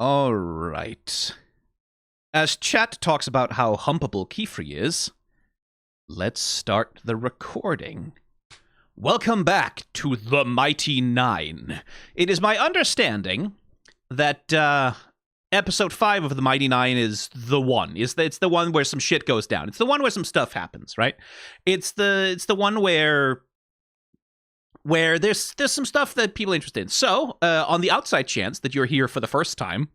All right. As chat talks about how humpable Keyfree is, let's start the recording. Welcome back to the Mighty Nine. It is my understanding that episode 5 of the Mighty Nine is the one. It's the one where some shit goes down. It's the one where some stuff happens, right? It's the one where there's some stuff that people are interested in. So, on the outside chance that you're here for the first time,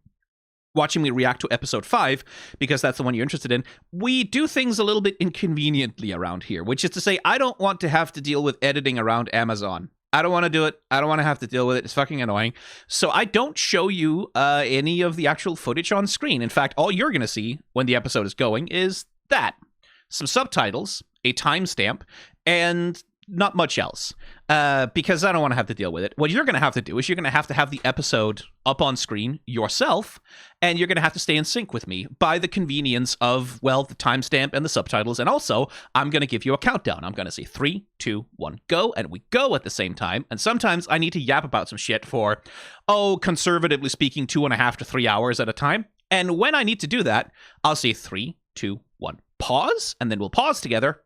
watching me react to episode 5, because that's the one you're interested in, we do things a little bit inconveniently around here, which is to say, I don't want to have to deal with editing around Amazon. I don't want to do it. I don't want to have to deal with it. It's fucking annoying. So I don't show you any of the actual footage on screen. In fact, all you're going to see when the episode is going is that. Some subtitles, a timestamp, and not much else, because I don't want to have to deal with it. What you're going to have to do is you're going to have the episode up on screen yourself, and you're going to have to stay in sync with me by the convenience of, well, the timestamp and the subtitles, and also, I'm going to give you a countdown. I'm going to say 3, 2, 1, go, and we go at the same time, and sometimes I need to yap about some shit for, conservatively speaking, 2.5 to 3 hours at a time, and when I need to do that, I'll say 3, 2, 1, pause, and then we'll pause together.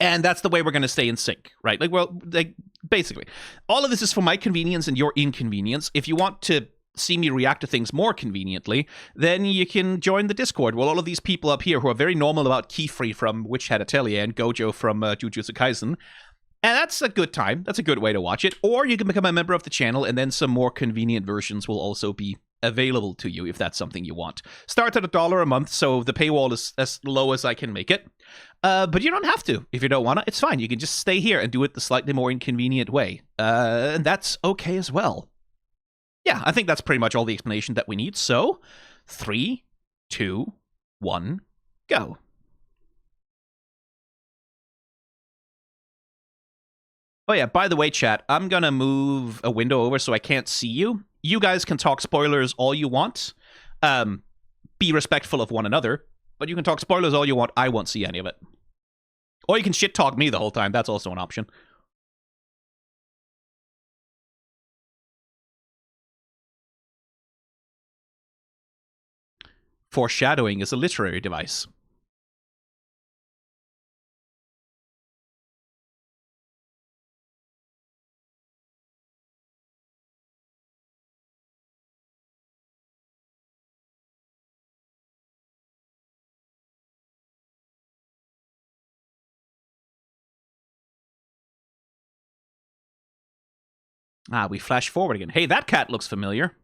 And that's the way we're going to stay in sync, right? Basically, all of this is for my convenience and your inconvenience. If you want to see me react to things more conveniently, then you can join the Discord. Well, all of these people up here who are very normal about Keyfree from Witch Hat Atelier and Gojo from Jujutsu Kaisen. And that's a good time. That's a good way to watch it. Or you can become a member of the channel, and then some more convenient versions will also be available to you if that's something you want. Start at $1 a month, so the paywall is as low as I can make it. But you don't have to. If you don't want to, it's fine. You can just stay here and do it the slightly more inconvenient way. And that's okay as well. Yeah, I think that's pretty much all the explanation that we need. So, 3, 2, 1, go. Oh yeah, by the way, chat, I'm gonna move a window over so I can't see you. You guys can talk spoilers all you want. Be respectful of one another, but you can talk spoilers all you want. I won't see any of it. Or you can shit talk me the whole time. That's also an option. Foreshadowing is a literary device. Ah, we flash forward again. Hey, that cat looks familiar.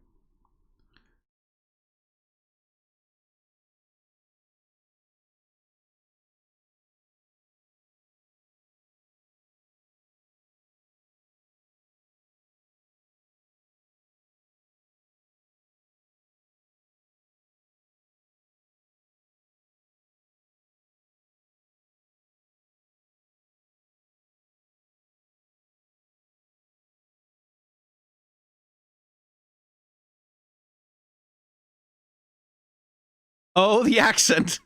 Oh, the accent.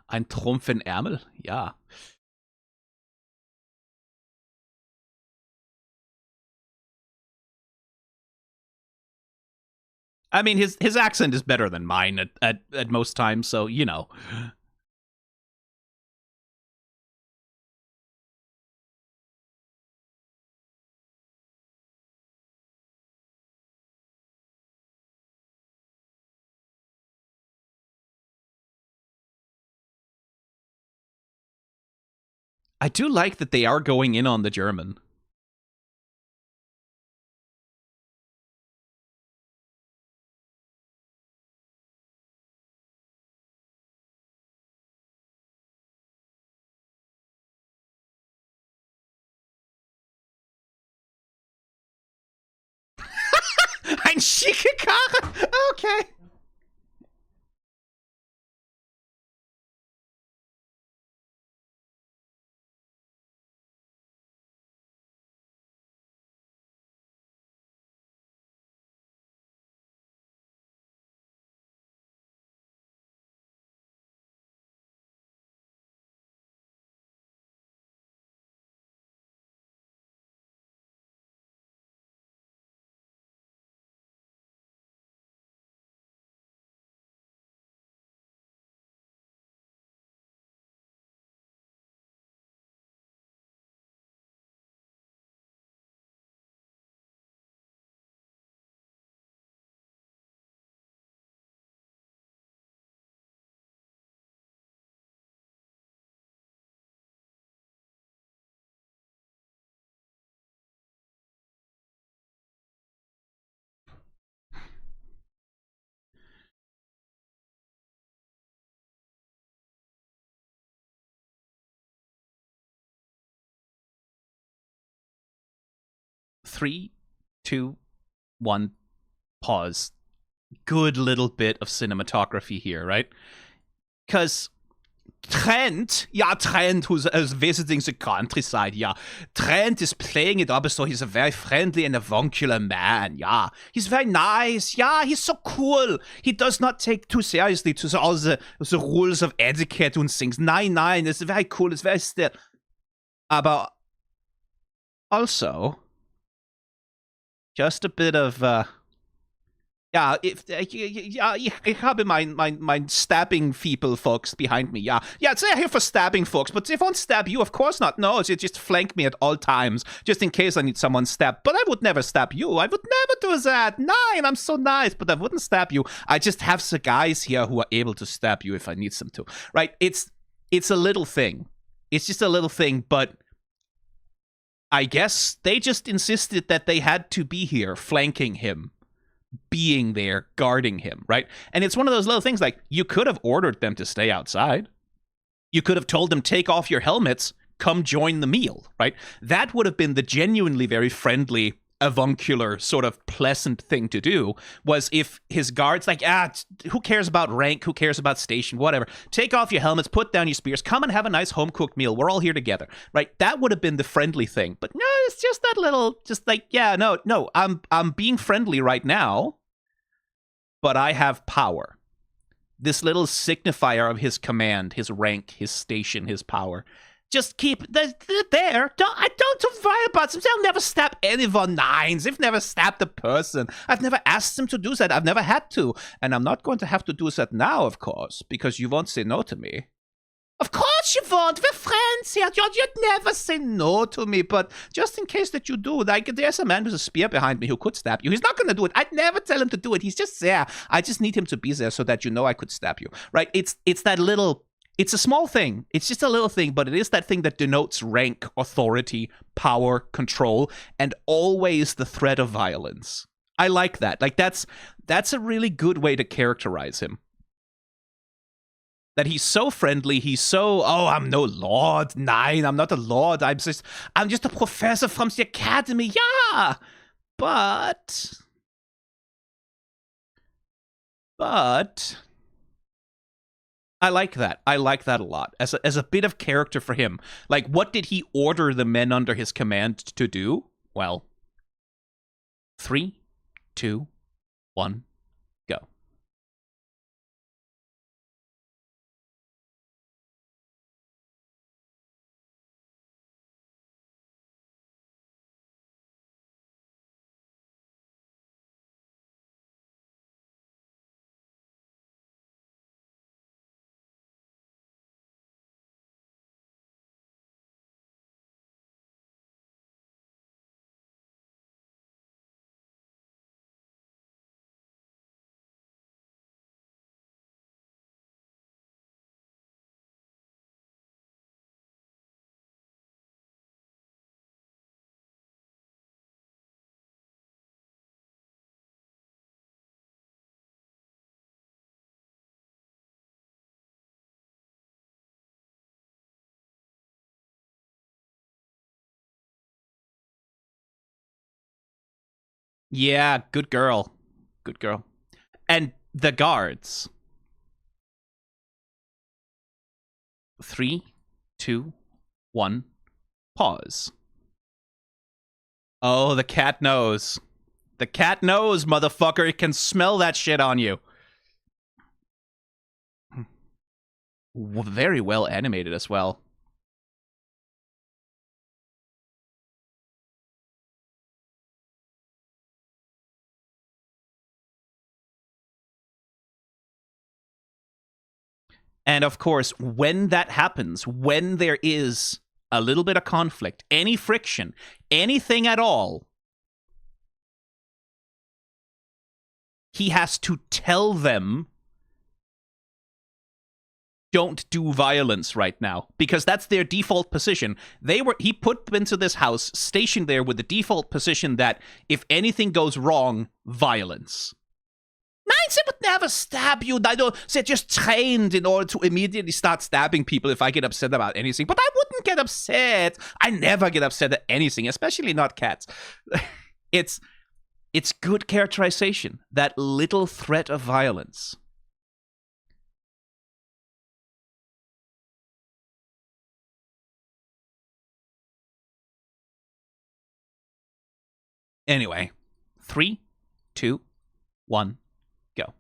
Ein Trumpf in Ärmel? Ja. I mean, his accent is better than mine at most times, so, you know. I do like that they are going in on the German. Ein schicke Karre! Okay. Three, two, one, pause. Good little bit of cinematography here, right? Because Trent, Trent, who's visiting the countryside, Trent is playing it up as though he's a very friendly and avuncular man, He's very nice, he's so cool. He does not take too seriously to all the rules of etiquette and things. Nein, it's very cool, it's very still. Aber also, just a bit of, ich habe mein stabbing people folks behind me, they're here for stabbing folks, but they won't stab you, of course not. No, they just flank me at all times, just in case I need someone stabbed. But I would never stab you. I would never do that. Nein, I'm so nice, but I wouldn't stab you. I just have the guys here who are able to stab you if I need them to, right? It's a little thing. It's just a little thing, but I guess they just insisted that they had to be here, flanking him, being there, guarding him, right? And it's one of those little things like, you could have ordered them to stay outside. You could have told them, take off your helmets, come join the meal, right? That would have been the genuinely very friendly, avuncular, sort of pleasant thing to do, was if his guards like, who cares about rank, who cares about station, whatever. Take off your helmets, put down your spears, come and have a nice home-cooked meal. We're all here together, right? That would have been the friendly thing. But no, it's just that little, just like, no, I'm being friendly right now, but I have power. This little signifier of his command, his rank, his station, his power. Just keep they're there. Don't worry about them. They'll never stab anyone. Nines. They've never stabbed a person. I've never asked them to do that. I've never had to. And I'm not going to have to do that now, of course, because you won't say no to me. Of course you won't. We're friends here. You'd never say no to me, but just in case that you do, like, there's a man with a spear behind me who could stab you. He's not going to do it. I'd never tell him to do it. He's just there. I just need him to be there so that you know I could stab you, right? It's that little... It's a small thing. It's just a little thing, but it is that thing that denotes rank, authority, power, control, and always the threat of violence. I like that. Like, that's a really good way to characterize him. That he's so friendly, he's so, I'm no lord. Nein, I'm not a lord. I'm just a professor from the academy. Yeah, but I like that. I like that a lot as a bit of character for him. Like, what did he order the men under his command to do? Well, 3, 2, 1, go. Yeah, good girl. Good girl. And the guards. 3, 2, 1, pause. Oh, the cat knows. The cat knows, motherfucker. It can smell that shit on you. Very well animated as well. And of course, when that happens, when there is a little bit of conflict, any friction, anything at all, he has to tell them, don't do violence right now, because that's their default position. He put them into this house, stationed there with the default position that if anything goes wrong, violence. Nice, it would never stab you. They're just trained in order to immediately start stabbing people if I get upset about anything. But I wouldn't get upset. I never get upset at anything, especially not cats. It's good characterization, that little threat of violence. Anyway, 3, 2, 1, go.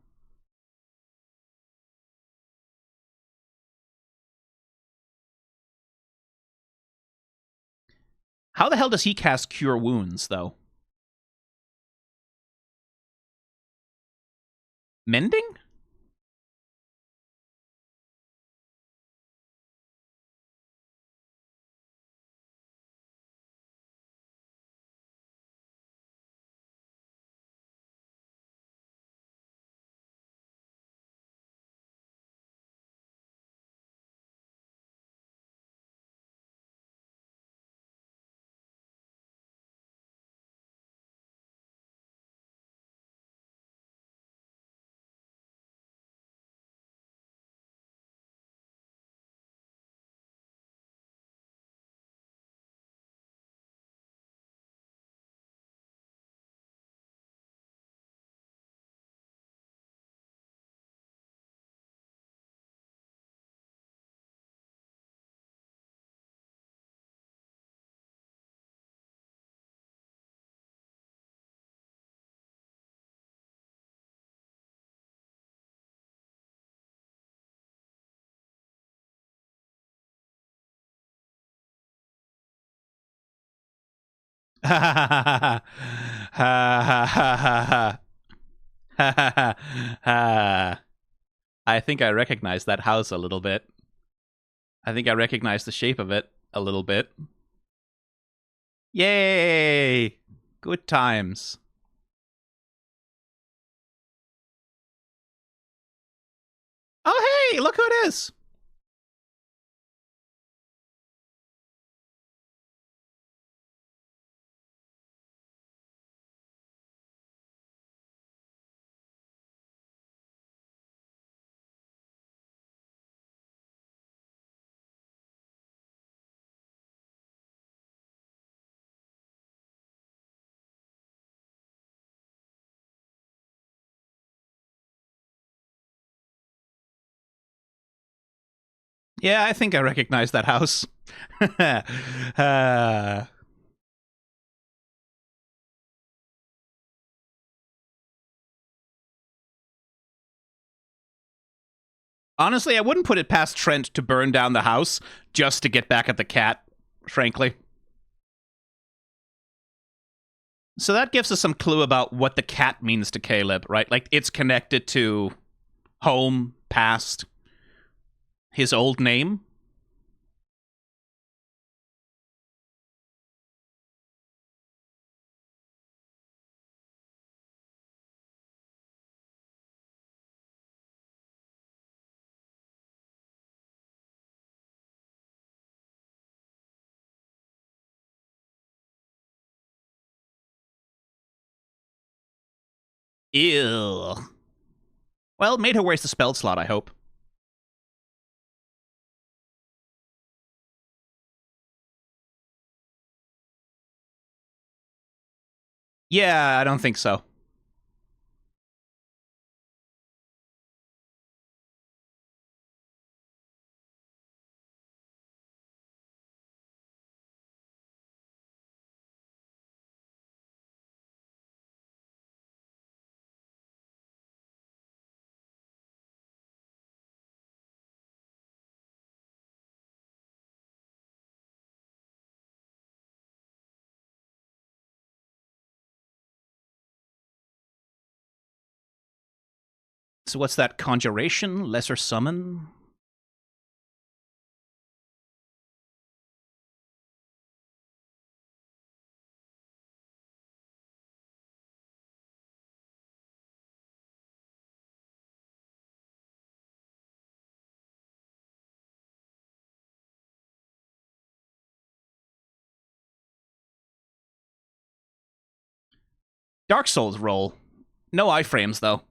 How the hell does he cast Cure Wounds, though? Mending? I think I recognize that house a little bit. I think I recognize the shape of it a little bit. Yay! Good times. Oh, hey, look who it is. Yeah, I think I recognize that house. Honestly, I wouldn't put it past Trent to burn down the house just to get back at the cat, frankly. So that gives us some clue about what the cat means to Caleb, right? Like, it's connected to home, past, his old name. Ew. Well, made her waste the spell slot, I hope. Yeah, I don't think so. So what's that? Conjuration? Lesser summon? Dark Souls roll. No iframes, though.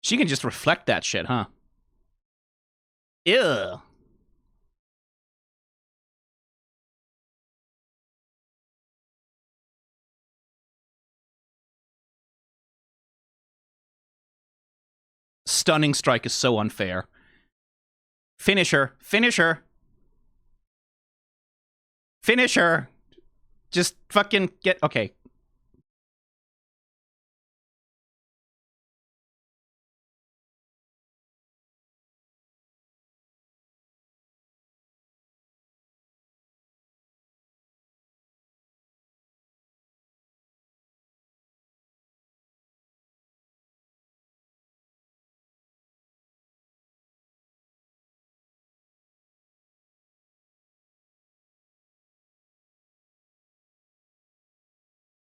She can just reflect that shit, huh? Ew. Stunning strike is so unfair. Finish her. Finish her. Finish her. Just fucking get... Okay.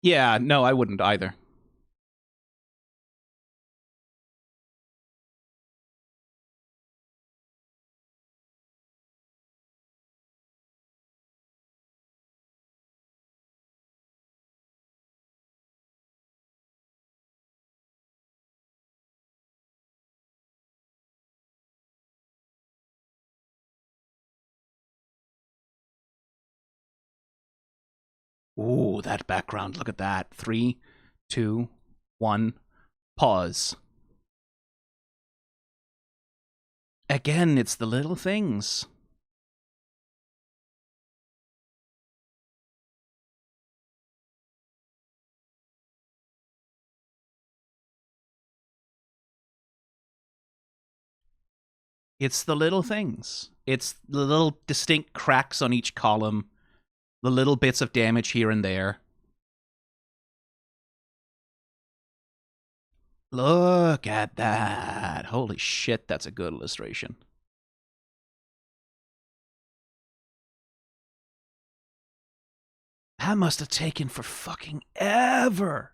Yeah, no, I wouldn't either. Ooh, that background. Look at that. 3, 2, 1. Pause. Again, it's the little things. It's the little things. It's the little distinct cracks on each column, the little bits of damage here and there. Look at that. Holy shit, that's a good illustration. That must have taken for fucking ever.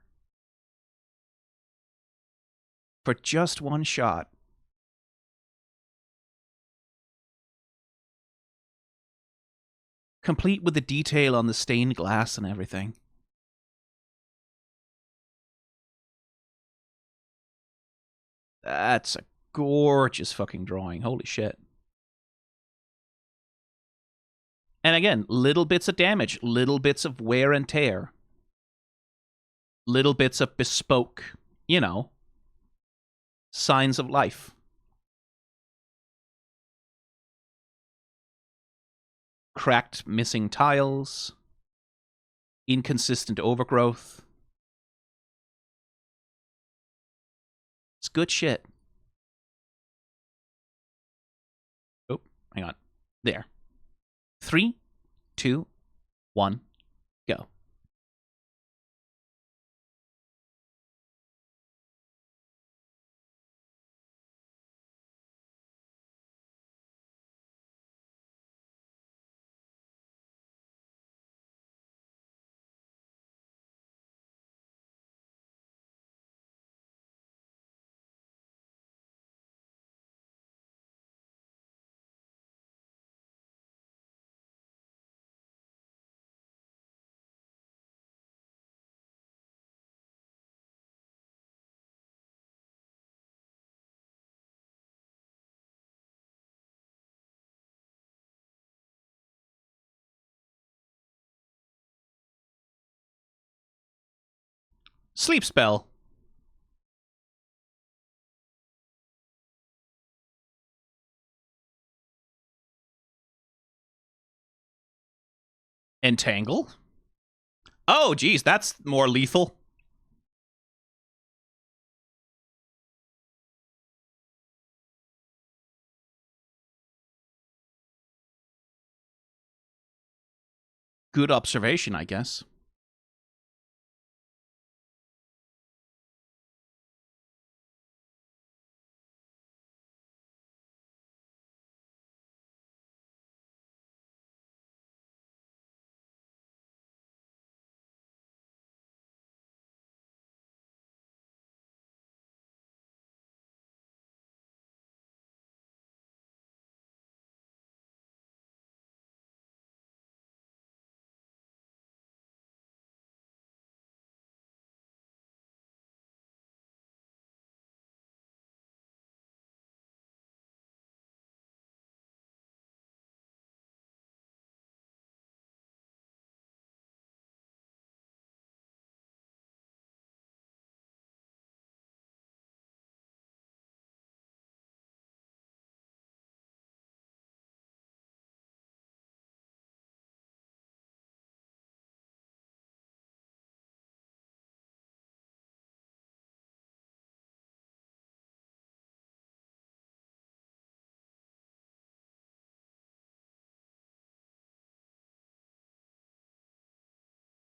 For just one shot. Complete with the detail on the stained glass and everything. That's a gorgeous fucking drawing. Holy shit. And again, little bits of damage, little bits of wear and tear, little bits of bespoke, you know, signs of life. Cracked, missing tiles, inconsistent overgrowth. It's good shit. Oh, hang on. There. 3, 2, 1, go. Sleep spell. Entangle? Oh, geez, that's more lethal. Good observation, I guess.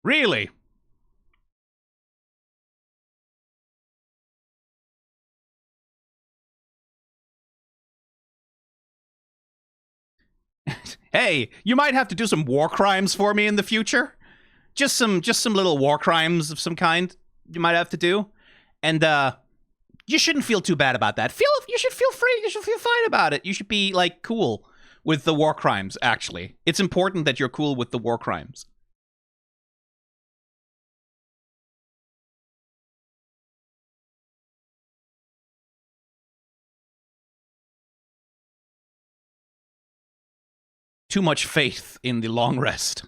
Really? Hey, you might have to do some war crimes for me in the future. Just some little war crimes of some kind you might have to do. And you shouldn't feel too bad about that. You should feel free. You should feel fine about it. You should be like cool with the war crimes, actually. It's important that you're cool with the war crimes. Too much faith in the long rest.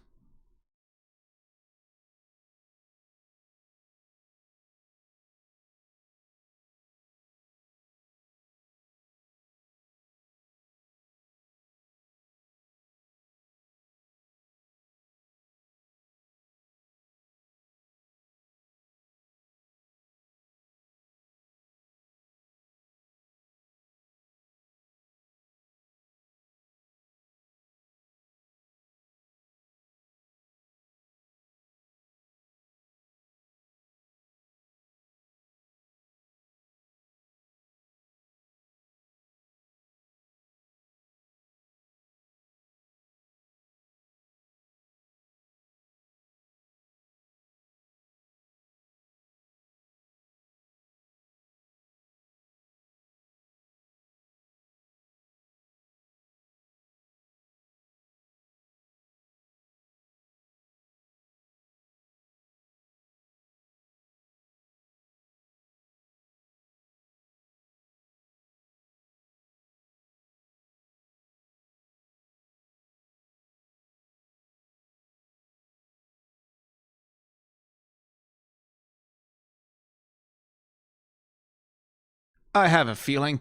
I have a feeling.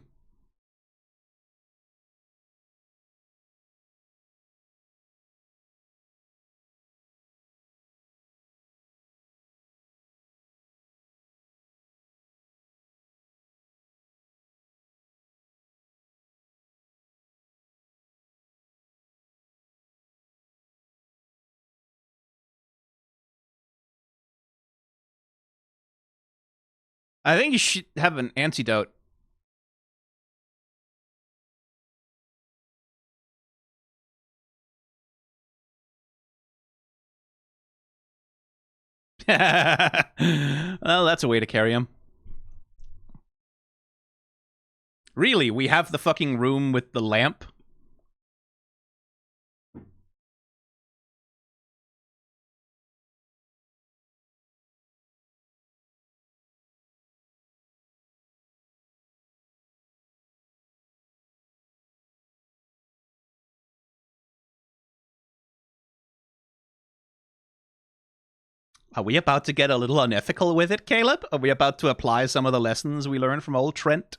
I think you should have an antidote. Well, that's a way to carry him. Really, we have the fucking room with the lamp? Are we about to get a little unethical with it, Caleb? Are we about to apply some of the lessons we learned from old Trent?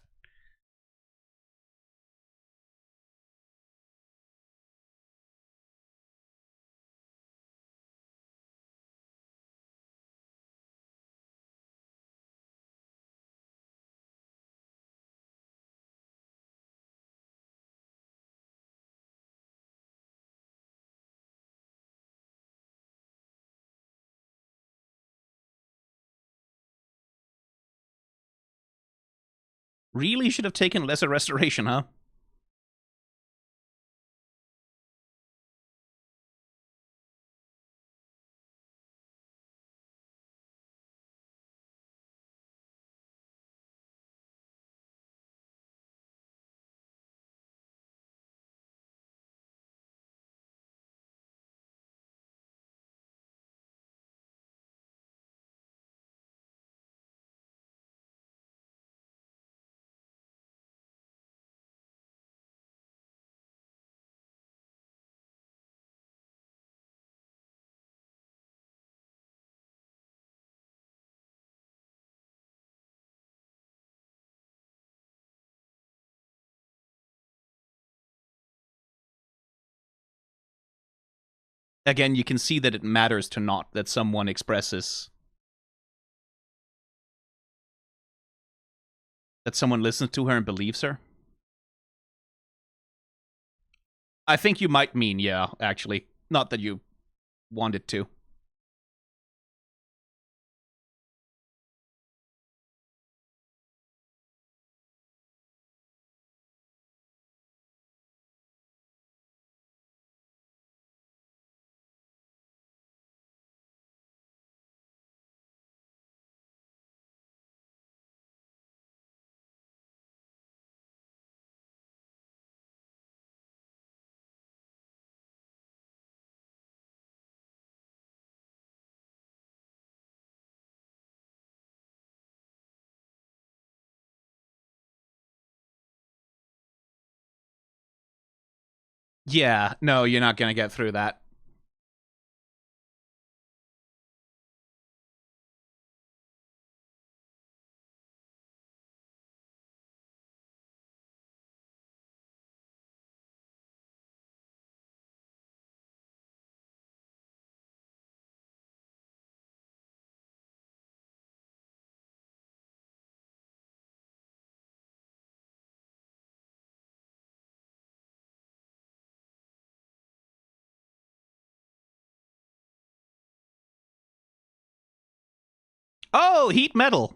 Really should have taken lesser restoration, huh? Again, you can see that it matters to Nott that someone expresses, that someone listens to her and believes her. I think you might mean, yeah, actually. Not that you wanted to. Yeah, no, you're not going to get through that. Oh, heat metal.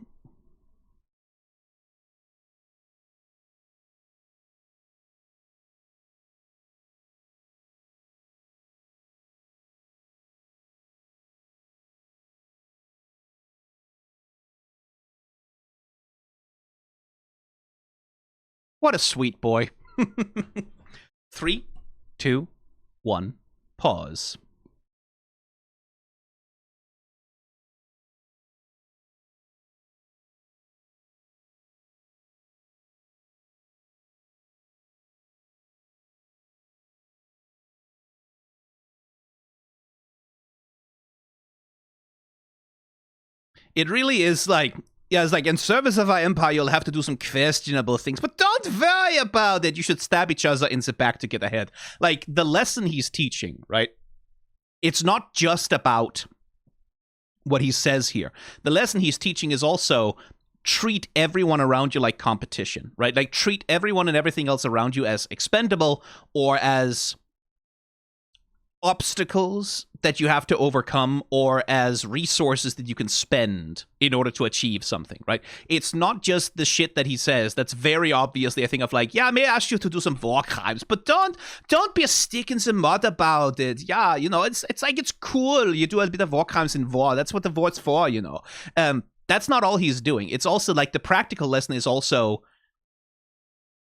What a sweet boy. 3, 2, 1, pause. It really is like, yeah, it's like, in service of our empire, you'll have to do some questionable things, but don't worry about it. You should stab each other in the back to get ahead. Like, the lesson he's teaching, right? It's not just about what he says here. The lesson he's teaching is also treat everyone around you like competition, right? Like, treat everyone and everything else around you as expendable or as obstacles that you have to overcome or as resources that you can spend in order to achieve something, right? It's not just the shit that he says that's very obviously a thing of like, yeah, I may ask you to do some war crimes, but don't be a stick in the mud about it. Yeah, you know, it's like, it's cool. You do a bit of war crimes in war. That's what the war's for, you know. That's not all he's doing. It's also like the practical lesson is also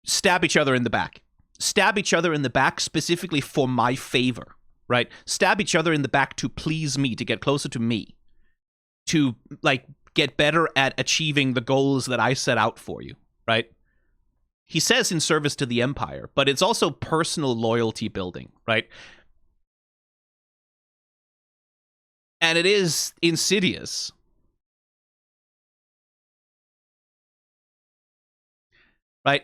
stab each other in the back. Stab each other in the back specifically for my favor. Right? Stab each other in the back to please me, to get closer to me, to, like, get better at achieving the goals that I set out for you, right? He says in service to the Empire, but it's also personal loyalty building, right? And it is insidious. Right?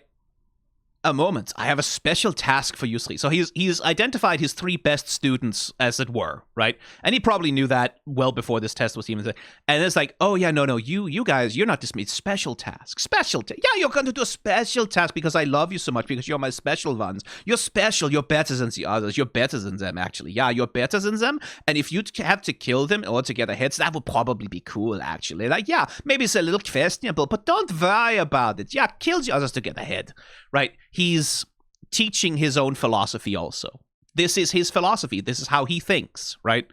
a moment. I have a special task for you three. So he's identified his 3 best students, as it were, right? And he probably knew that well before this test was even. And it's like, oh yeah, no, you guys, you're not dismissed. Special task, yeah, you're going to do a special task because I love you so much because you're my special ones. You're special. You're better than the others. You're better than them, actually. Yeah, you're better than them. And if you have to kill them or to get their heads, that would probably be cool, actually. Like, yeah, maybe it's a little questionable, but don't worry about it. Yeah, kill the others to get ahead. Right? He's teaching his own philosophy also. This is his philosophy. This is how he thinks, right?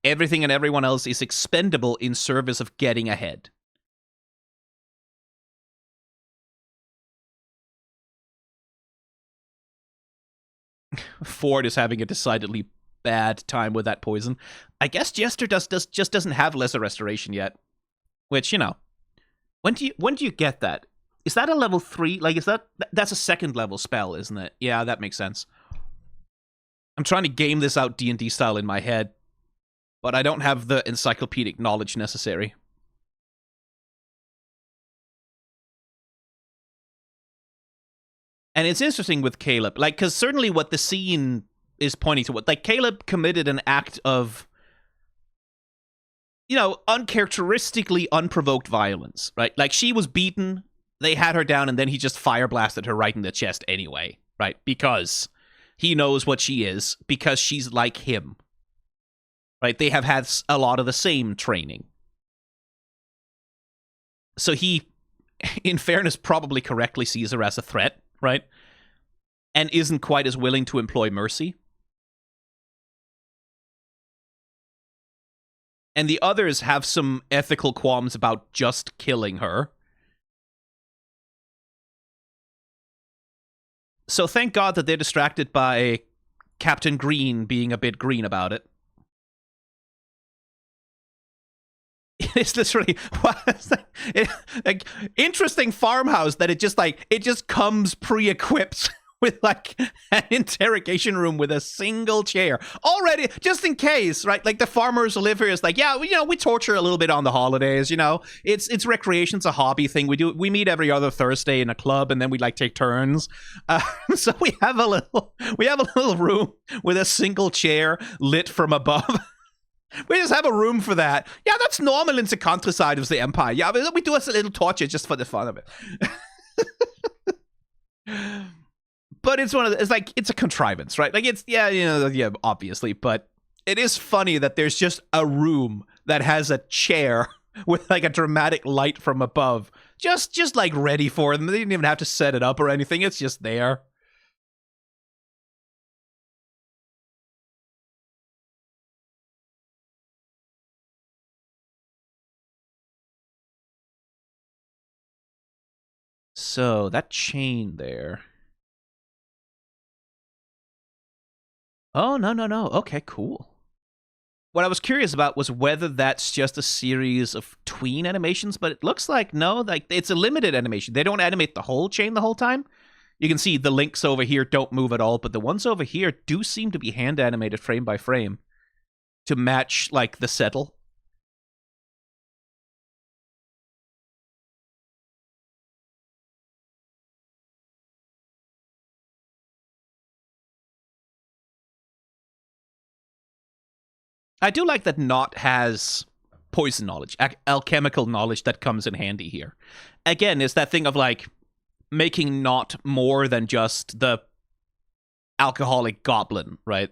Everything and everyone else is expendable in service of getting ahead. Ford is having a decidedly bad time with that poison. I guess Jester just doesn't have lesser restoration yet. Which, you know, when do you get that? Is that a level 3? Like, that's a 2nd level spell, isn't it? Yeah, that makes sense. I'm trying to game this out D&D style in my head, but I don't have the encyclopedic knowledge necessary. And it's interesting with Caleb, like, because certainly what the scene is pointing to, like, Caleb committed an act of, you know, uncharacteristically unprovoked violence, right? Like, she was beaten, they had her down, and then he just fire blasted her right in the chest anyway, right? Because he knows what she is, because she's like him, right? They have had a lot of the same training. So he, in fairness, probably correctly sees her as a threat, right? And isn't quite as willing to employ mercy. And the others have some ethical qualms about just killing her. So thank God that they're distracted by Captain Green being a bit green about it. It's literally like interesting farmhouse that it just comes pre-equipped with like an interrogation room with a single chair already, just in case, right? Like the farmers who live here is like, yeah, we torture a little bit on the holidays, it's recreation, it's a hobby thing. We meet every other Thursday in a club, and then we like take turns. So we have a little room with a single chair lit from above. We just have a room for that. Yeah, that's normal in the countryside of the Empire. Yeah, we do us a little torture just for the fun of it. But it's it's a contrivance, right? Like yeah, obviously, but it is funny that there's just a room that has a chair with like a dramatic light from above, just like ready for them. They didn't even have to set it up or anything. It's just there. So that chain there. Oh, no. Okay, cool. What I was curious about was whether that's just a series of tween animations, but it looks like no, like it's a limited animation. They don't animate the whole chain the whole time. You can see the links over here don't move at all, but the ones over here do seem to be hand animated frame by frame to match like the settle. I do like that Nott has poison knowledge, alchemical knowledge that comes in handy here. Again, it's that thing of like making Nott more than just the alcoholic goblin, right?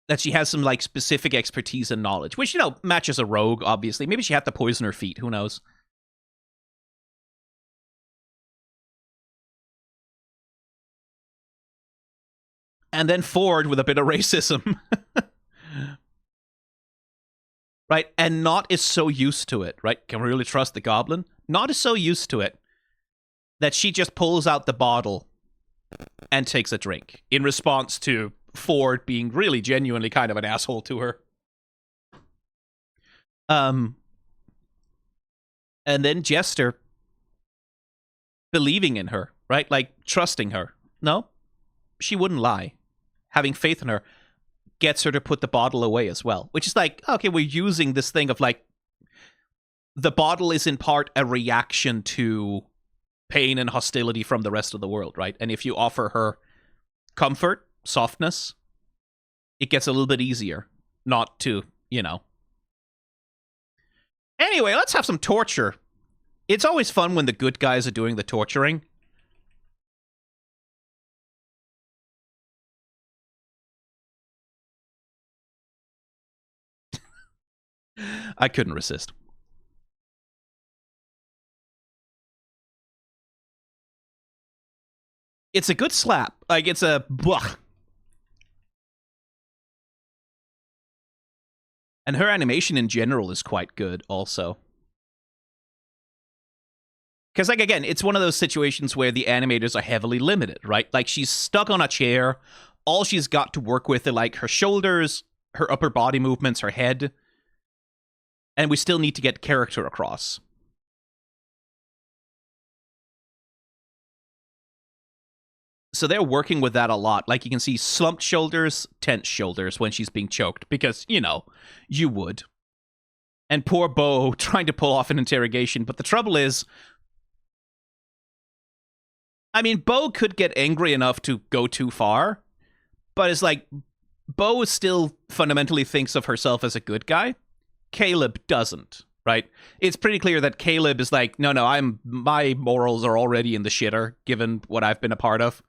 That she has some like specific expertise and knowledge, which, matches a rogue, obviously. Maybe she had to poison her feet, who knows? And then Ford with a bit of racism. Right? And Nott is so used to it, right? Can we really trust the goblin? Nott is so used to it that she just pulls out the bottle and takes a drink in response to Ford being really genuinely kind of an asshole to her. And then Jester believing in her, right? Like trusting her. No, she wouldn't lie. Having faith in her gets her to put the bottle away as well, which is like, okay, we're using this thing of like the bottle is in part a reaction to pain and hostility from the rest of the world, right? And if you offer her comfort, softness, it gets a little bit easier not to, Anyway, let's have some torture. It's always fun when the good guys are doing the torturing. I couldn't resist. It's a good slap. Like, it's a... Blah. And her animation in general is quite good, also. Because, like, again, it's one of those situations where the animators are heavily limited, right? Like, she's stuck on a chair. All she's got to work with are, like, her shoulders, her upper body movements, her head. And we still need to get character across. So they're working with that a lot. Like, you can see slumped shoulders, tense shoulders when she's being choked. Because, you would. And poor Bo trying to pull off an interrogation. But the trouble is... I mean, Bo could get angry enough to go too far. But it's like... Bo still fundamentally thinks of herself as a good guy. Caleb doesn't, right? It's pretty clear that Caleb is like, no, my morals are already in the shitter, given what I've been a part of.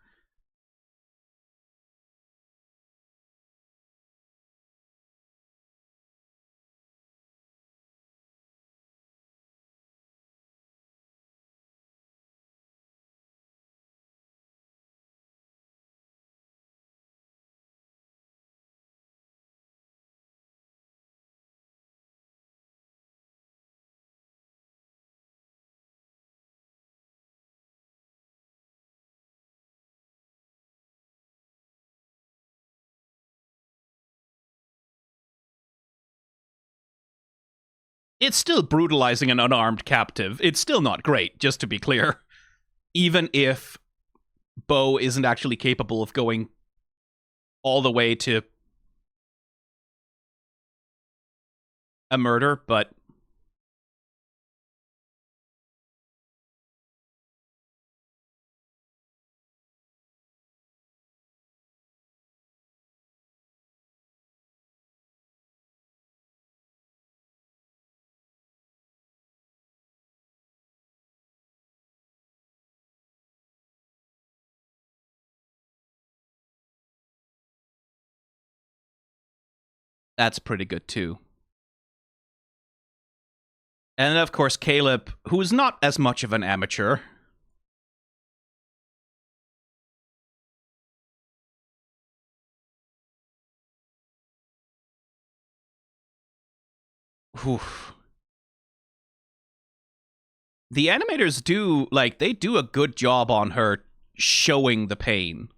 It's still brutalizing an unarmed captive. It's still not great, just to be clear. Even if Bo isn't actually capable of going all the way to a murder, but... That's pretty good, too. And, of course, Caleb, who's not as much of an amateur. Oof. The animators do, they do a good job on her showing the pain.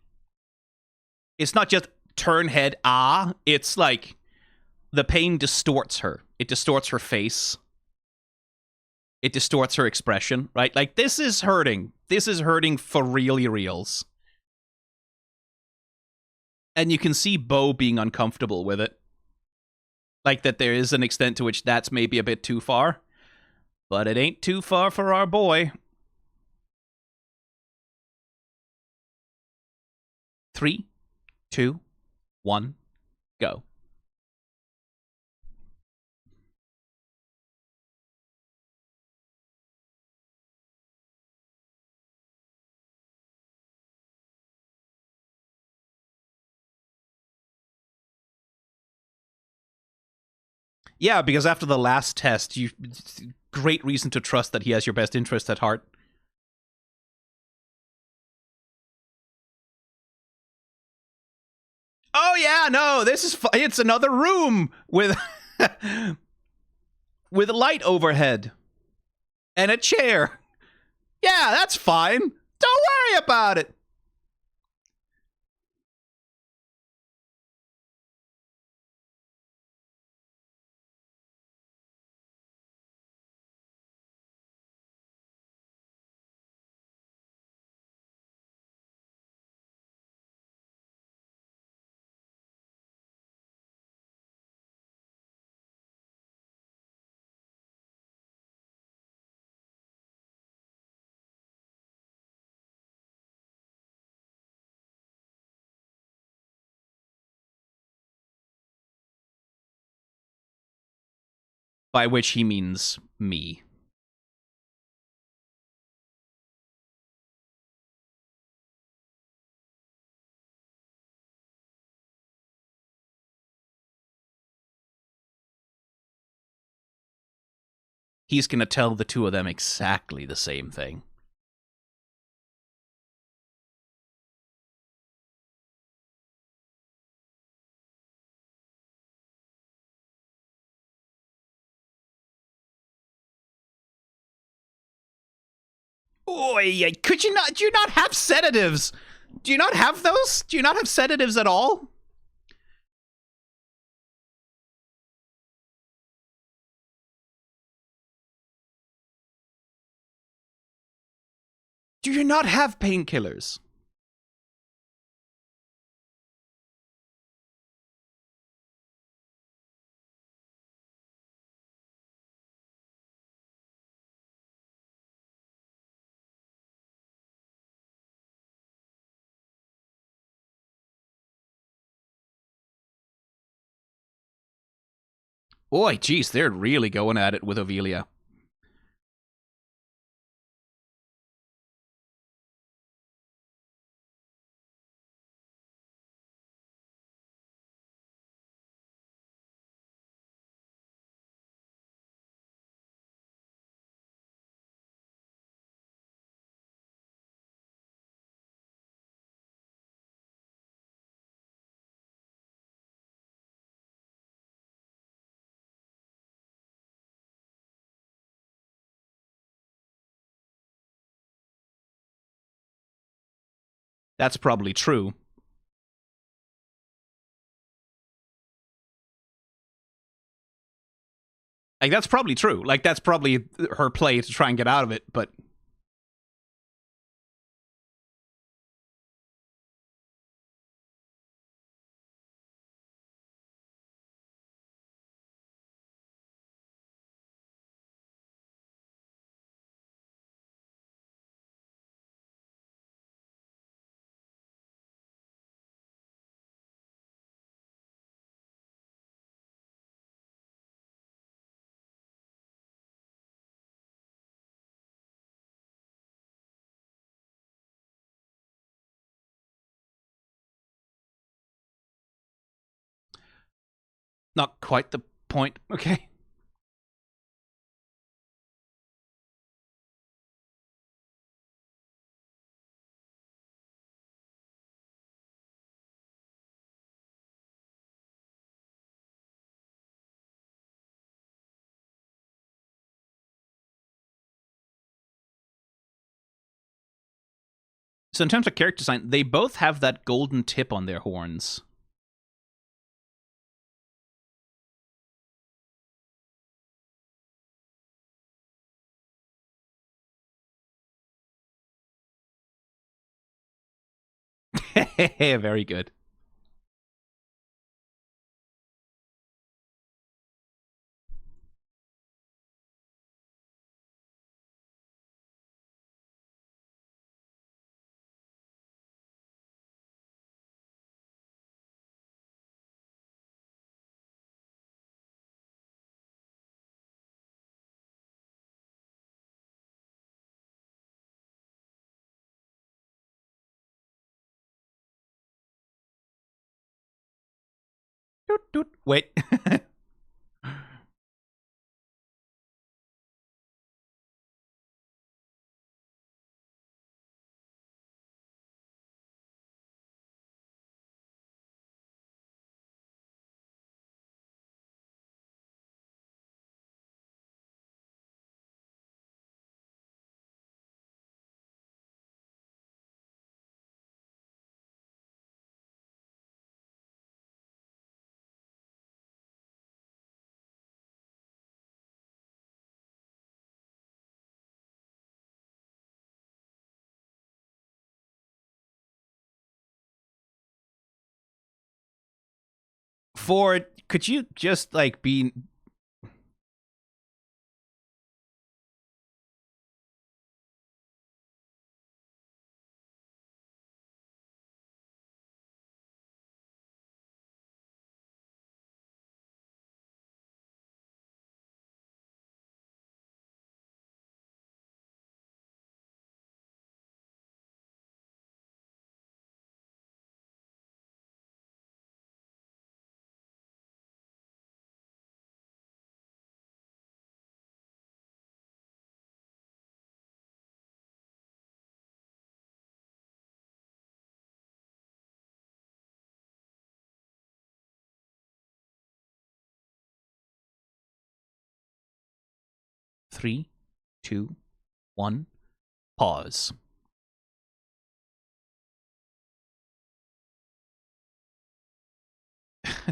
It's not just turn head, it's like the pain distorts her. It distorts her face. It distorts her expression, right? Like, this is hurting. This is hurting for really reals. And you can see Bo being uncomfortable with it. Like, that there is an extent to which that's maybe a bit too far. But it ain't too far for our boy. 3, 2, 1, go. Yeah, because after the last test, great reason to trust that he has your best interest at heart. Oh yeah, no, this is it's another room with with a light overhead and a chair. Yeah, that's fine. Don't worry about it. by which he means me. He's going to tell the two of them exactly the same thing. Oi, could you not? Do you not have sedatives? Do you not have those? Do you not have sedatives at all? Do you not have painkillers? Boy, geez, they're really going at it with Ovelia. That's probably true. Like, that's probably true. Like, that's probably her play to try and get out of it, but... Not quite the point. Okay. So in terms of character design, they both have that golden tip on their horns. Very good. Doot, doot. Wait. Ford, could you just, like, be... 3, 2, 1, pause.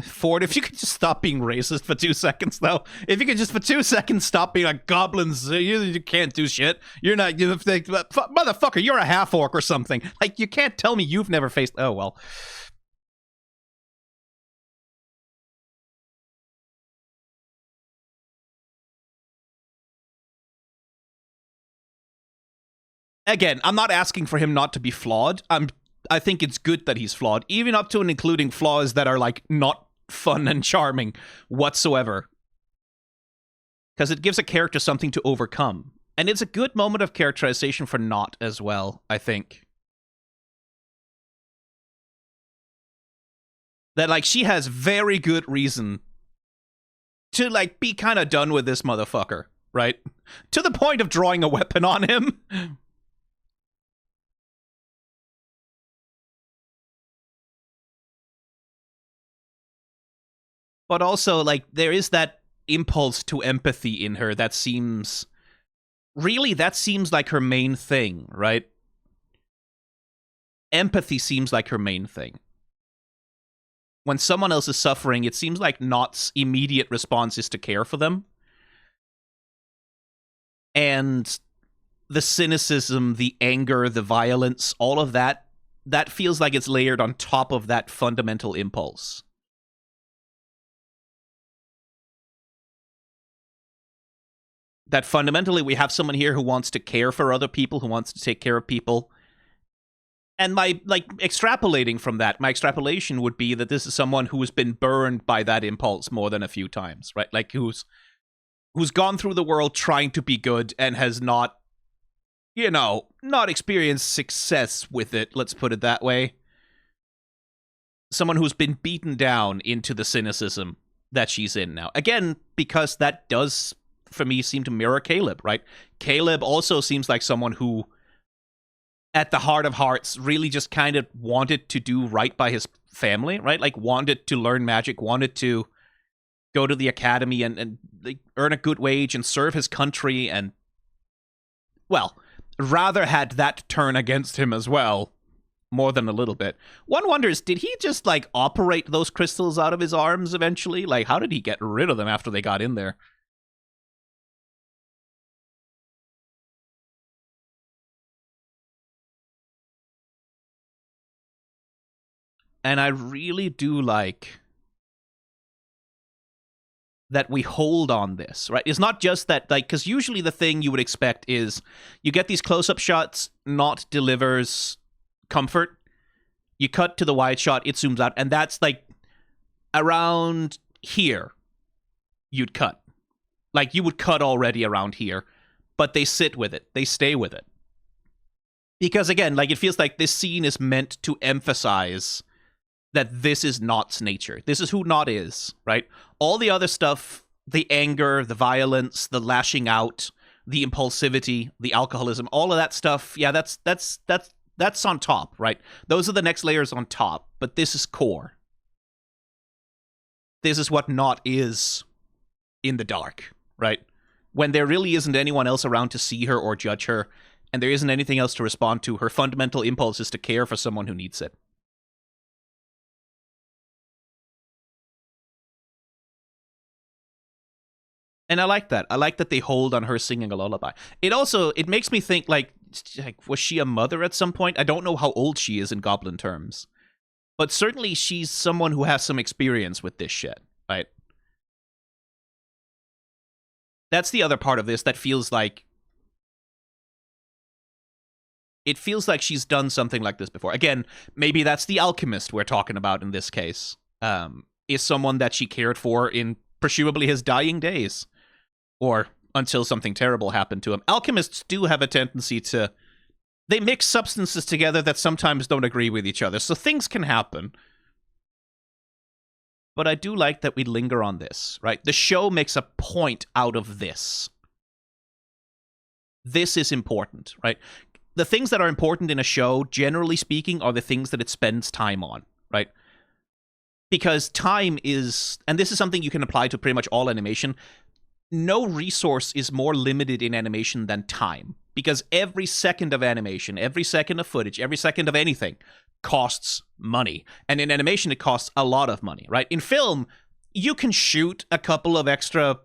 Ford, if you could just stop being racist for 2 seconds, though. If you could just for 2 seconds stop being like, goblins, you can't do shit. You're not, motherfucker, you're a half-orc or something. Like, you can't tell me you've never faced, oh, well. Again, I'm not asking for him not to be flawed. I think it's good that he's flawed, even up to and including flaws that are, like, not fun and charming whatsoever. Because it gives a character something to overcome. And it's a good moment of characterization for Nott as well, I think. That, like, she has very good reason to, like, be kind of done with this motherfucker, right? To the point of drawing a weapon on him. But also, like, there is that impulse to empathy in her that seems... Really, that seems like her main thing, right? Empathy seems like her main thing. When someone else is suffering, it seems like Nott's immediate response is to care for them. And the cynicism, the anger, the violence, all of that, that feels like it's layered on top of that fundamental impulse. That fundamentally we have someone here who wants to care for other people, who wants to take care of people. And my, like, extrapolating from that, my extrapolation would be that this is someone who has been burned by that impulse more than a few times, right? Like, who's gone through the world trying to be good and has not, you know, not experienced success with it, let's put it that way. Someone who's been beaten down into the cynicism that she's in now. Again, because that does, for me, seem to mirror Caleb, right? Caleb also seems like someone who, at the heart of hearts, really just kind of wanted to do right by his family, right? Like, wanted to learn magic, wanted to go to the academy and like, earn a good wage and serve his country, and, well, rather had that turn against him as well, more than a little bit. One wonders, did he just, like, operate those crystals out of his arms eventually? Like, how did he get rid of them after they got in there? And I really do like that we hold on this, right? It's not just that, like, because usually the thing you would expect is you get these close-up shots, Nott delivers comfort, you cut to the wide shot, it zooms out, and that's, like, around here, you'd cut. Like, you would cut already around here, but they sit with it. They stay with it. Because, again, like, it feels like this scene is meant to emphasize that this is Nott's nature. This is who Nott is, right? All the other stuff, the anger, the violence, the lashing out, the impulsivity, the alcoholism, all of that stuff, yeah, that's on top, right? Those are the next layers on top, but this is core. This is what Nott is in the dark, right? When there really isn't anyone else around to see her or judge her, and there isn't anything else to respond to, her fundamental impulse is to care for someone who needs it. And I like that. I like that they hold on her singing a lullaby. It makes me think, like, was she a mother at some point? I don't know how old she is in goblin terms. But certainly she's someone who has some experience with this shit, right? That's the other part of this that feels like... It feels like she's done something like this before. Again, maybe that's the alchemist we're talking about in this case. Is someone that she cared for in presumably his dying days. Or until something terrible happened to him. Alchemists do have a tendency to... They mix substances together that sometimes don't agree with each other, so things can happen. But I do like that we linger on this, right? The show makes a point out of this. This is important, right? The things that are important in a show, generally speaking, are the things that it spends time on, right? Because time is... And this is something you can apply to pretty much all animation. no resource is more limited in animation than time, because every second of animation, every second of footage, every second of anything costs money. And in animation, it costs a lot of money, right? In film, you can shoot a couple of extra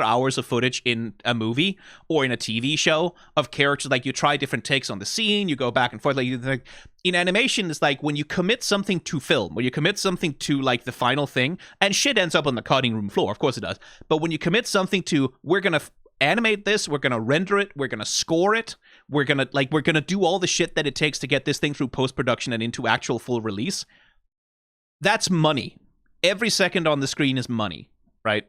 hours of footage in a movie or in a TV show of characters. Like, you try different takes on the scene, you go back and forth. Like in animation, it's like when you commit something to film, when you commit something to like the final thing, and shit ends up on the cutting room floor, of course it does. But when you commit something to, we're gonna animate this, we're gonna render it, we're gonna score it, we're gonna do all the shit that it takes to get this thing through post-production and into actual full release, that's money. Every second on the screen is money, right?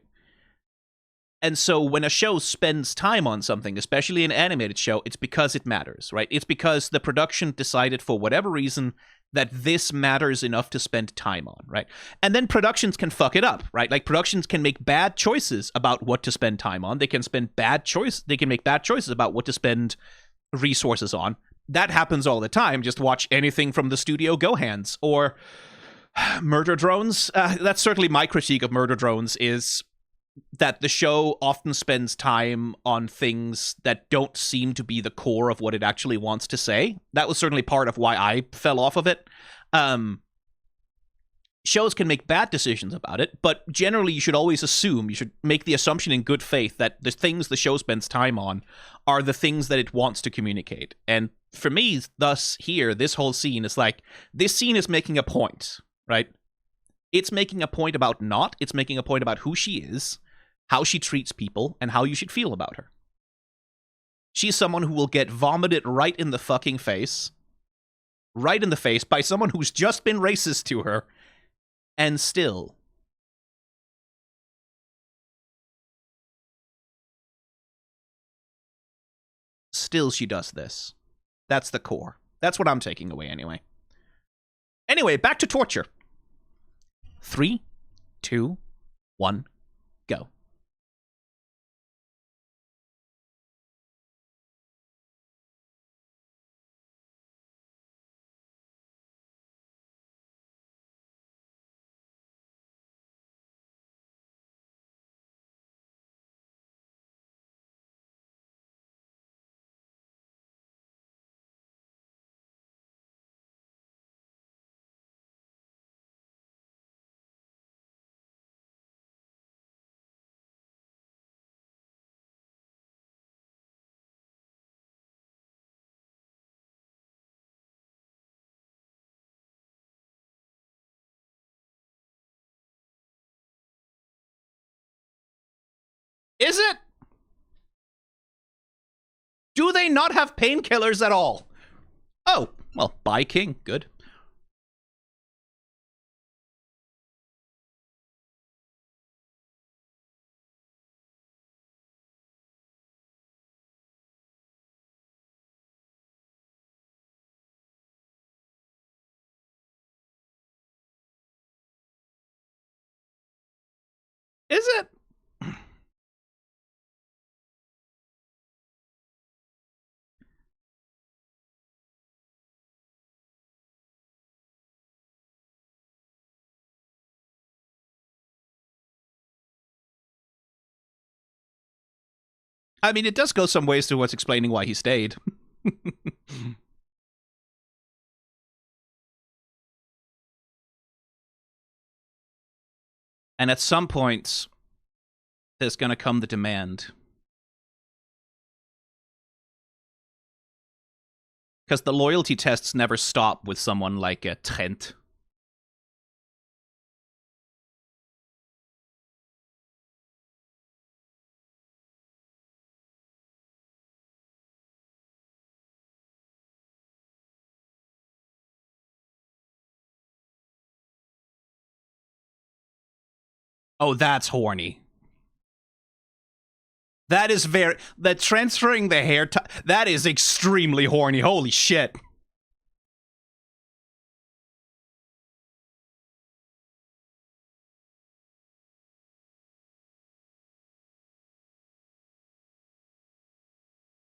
And so when a show spends time on something, especially an animated show, it's because it matters, right? It's because the production decided for whatever reason that this matters enough to spend time on, right? And then productions can fuck it up, right? Like, productions can make bad choices about what to spend time on. They can make bad choices about what to spend resources on. That happens all the time. Just watch anything from the studio Go Hands or Murder Drones. That's certainly my critique of Murder Drones, is that the show often spends time on things that don't seem to be the core of what it actually wants to say. That was certainly part of why I fell off of it. Shows can make bad decisions about it, but generally you should always assume, you should make the assumption in good faith that the things the show spends time on are the things that it wants to communicate. And for me, thus here, this whole scene is like, this scene is making a point, right? It's making a point about Nott. It's making a point about who she is, how she treats people, and how you should feel about her. She's someone who will get vomited right in the fucking face. Right in the face by someone who's just been racist to her. And still she does this. That's the core. That's what I'm taking away anyway. Anyway, back to torture. 3, 2, 1, go. Is it? Do they not have painkillers at all? Oh, well, bye, King. Good. Is it? I mean, it does go some ways towards explaining why he stayed. And at some point, there's going to come the demand. Because the loyalty tests never stop with someone like Trent. Oh, that's horny. That is transferring the hair, that is extremely horny. Holy shit.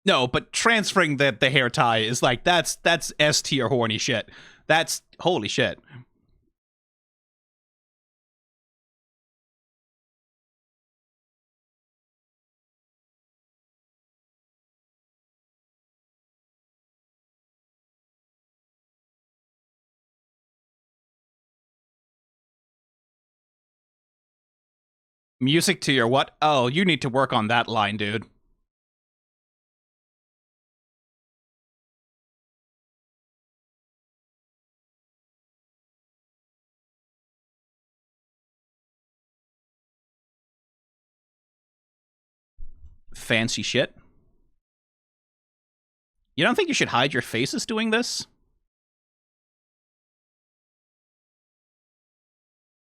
No, but transferring the hair tie is like, that's S tier horny shit. That's holy shit. Music to your what? Oh, you need to work on that line, dude. Fancy shit. You don't think you should hide your faces doing this?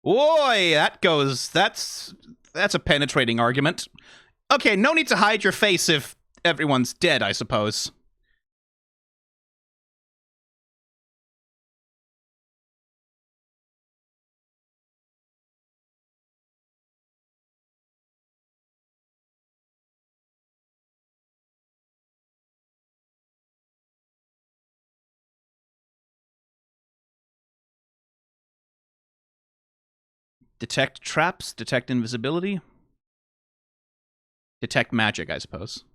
Boy, that's a penetrating argument. Okay, no need to hide your face if everyone's dead, I suppose. Detect traps, detect invisibility. Detect magic, I suppose.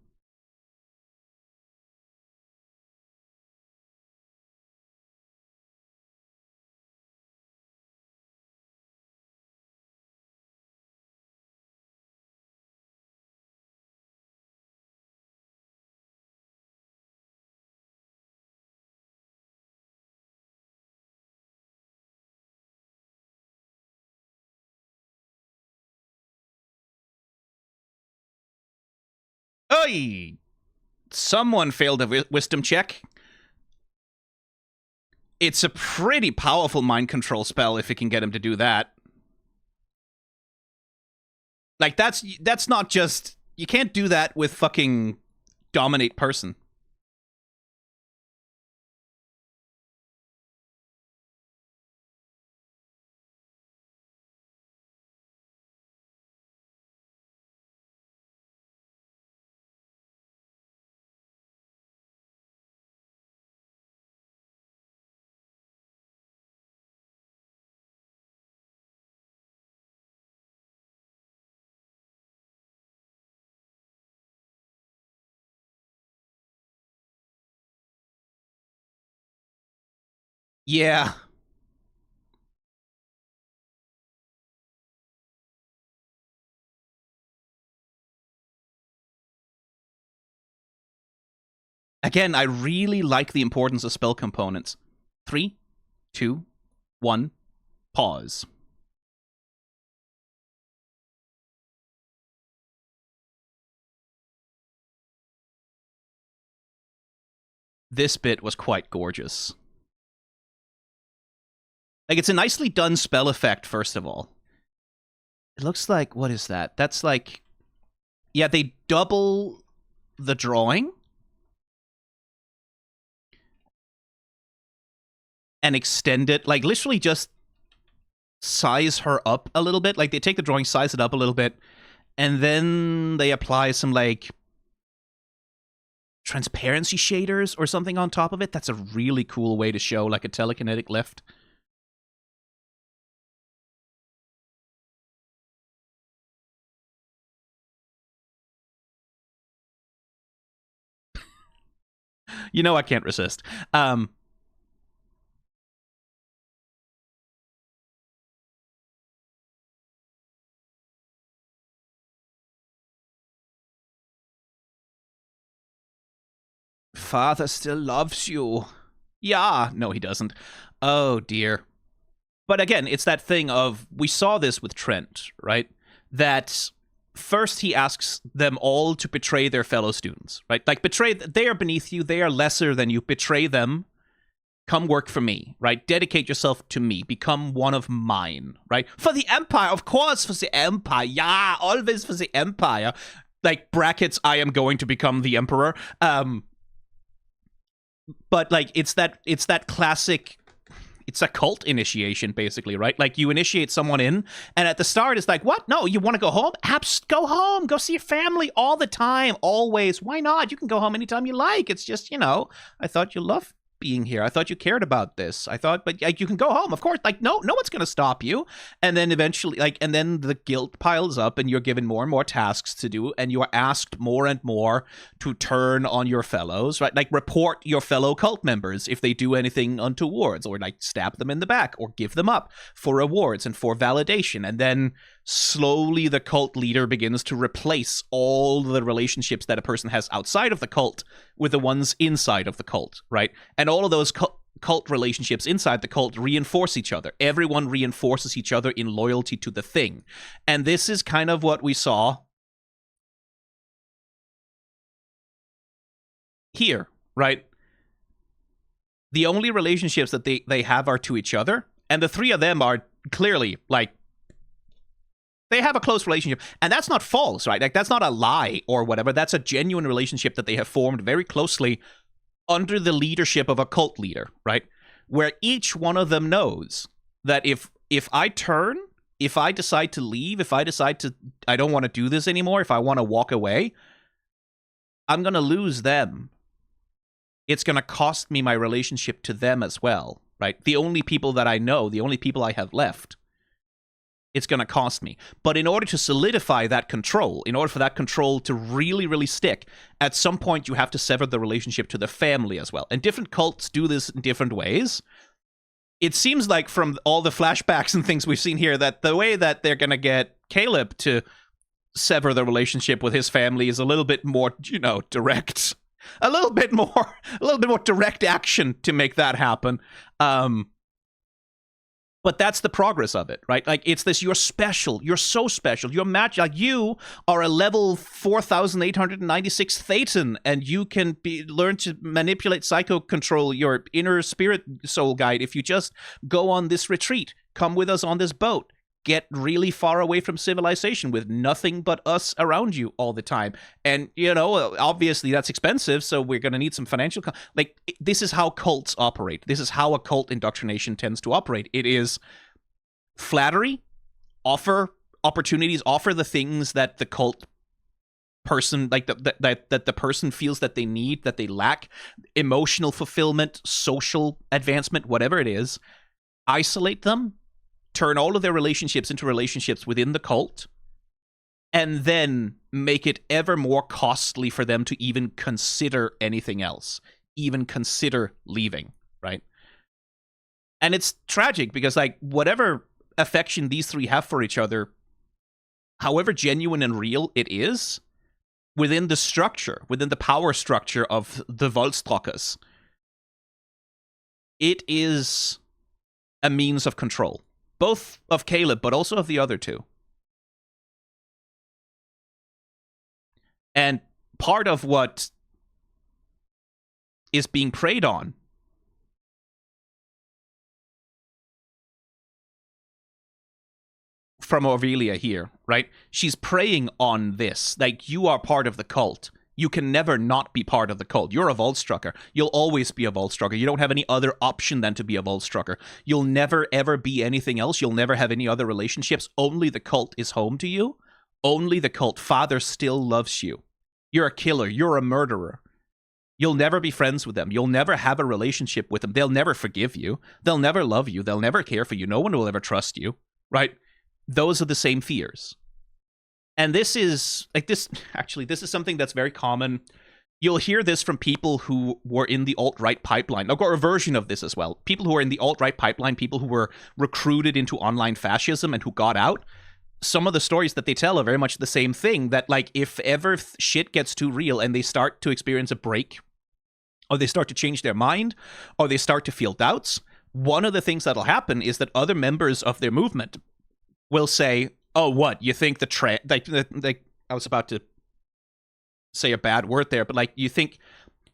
Oy! Someone failed a wisdom check. It's a pretty powerful mind control spell if it can get him to do that. Like, that's not just... You can't do that with fucking dominate person. Yeah. Again, I really like the importance of spell components. 3, 2, 1, pause. This bit was quite gorgeous. Like, it's a nicely done spell effect, first of all. It looks like... What is that? That's like... Yeah, they double the drawing and extend it. Like, literally just size her up a little bit. Like, they take the drawing, size it up a little bit, and then they apply some, like, transparency shaders or something on top of it. That's a really cool way to show, like, a telekinetic lift. You know I can't resist. Father still loves you. Yeah. No, he doesn't. Oh, dear. But again, it's that thing of... We saw this with Trent, right? That... First, he asks them all to betray their fellow students, right? Like, betray... They are beneath you. They are lesser than you. Betray them. Come work for me, right? Dedicate yourself to me. Become one of mine, right? For the Empire, of course, for the Empire. Yeah, always for the Empire. Like, brackets, I am going to become the Emperor. But, like, it's that classic... It's a cult initiation, basically, right? Like, you initiate someone in, and at the start, it's like, what? No, you want to go home? Go home. Go see your family all the time, always. Why not? You can go home anytime you like. It's just, I thought you loved being here. I thought you cared about this. I thought, but like, you can go home, of course. Like, no one's going to stop you. And then eventually, like, and then the guilt piles up and you're given more and more tasks to do. And you are asked more and more to turn on your fellows, right? Like, report your fellow cult members if they do anything untowards, or like stab them in the back, or give them up for rewards and for validation. And then slowly the cult leader begins to replace all the relationships that a person has outside of the cult with the ones inside of the cult, right? And all of those cult relationships inside the cult reinforce each other. Everyone reinforces each other in loyalty to the thing. And this is kind of what we saw here, right? The only relationships that they have are to each other, and the three of them are clearly, like, they have a close relationship, and that's not false, right? Like, that's not a lie or whatever. That's a genuine relationship that they have formed very closely under the leadership of a cult leader, right? Where each one of them knows that if I turn, if I decide to leave, if I decide to, I don't want to do this anymore, if I want to walk away, I'm going to lose them. It's going to cost me my relationship to them as well, right? The only people that I know, the only people I have left, it's going to cost me. But in order to solidify that control, in order for that control to really, really stick, at some point you have to sever the relationship to the family as well. And different cults do this in different ways. It seems like from all the flashbacks and things we've seen here that the way that they're going to get Caleb to sever the relationship with his family is a little bit more, direct. A little bit more direct action to make that happen. But that's the progress of it, right? Like, it's this, you're special. You're so special. You're like, you are a level 4,896 Thetan, and you can learn to manipulate psycho-control your inner spirit soul guide if you just go on this retreat. Come with us on this boat. Get really far away from civilization with nothing but us around you all the time. And, obviously that's expensive, so we're going to need some financial... this is how cults operate. This is how a cult indoctrination tends to operate. It is flattery, offer opportunities, offer the things that the cult person, like that the person feels that they need, that they lack, emotional fulfillment, social advancement, whatever it is, isolate them, turn all of their relationships into relationships within the cult, and then make it ever more costly for them to even consider anything else, even consider leaving, right? And it's tragic because, like, whatever affection these three have for each other, however genuine and real it is, within the structure, within the power structure of the Volkstrockers, it is a means of control. Both of Caleb, but also of the other two. And part of what is being preyed on from Aurelia here, right? She's preying on this. Like, you are part of the cult. You can never not be part of the cult. You're a Volkstrocker. You'll always be a Volkstrocker. You don't have any other option than to be a Volkstrocker. You'll never, ever be anything else. You'll never have any other relationships. Only the cult is home to you. Only the cult. Father still loves you. You're a killer. You're a murderer. You'll never be friends with them. You'll never have a relationship with them. They'll never forgive you. They'll never love you. They'll never care for you. No one will ever trust you, right? Those are the same fears. And this is, this is something that's very common. You'll hear this from people who were in the alt-right pipeline, or a version of this as well. People who are in the alt-right pipeline, people who were recruited into online fascism and who got out. Some of the stories that they tell are very much the same thing, that, like, if ever shit gets too real and they start to experience a break, or they start to change their mind, or they start to feel doubts, one of the things that'll happen is that other members of their movement will say, oh, what? You think the I was about to say a bad word there, but, like, you think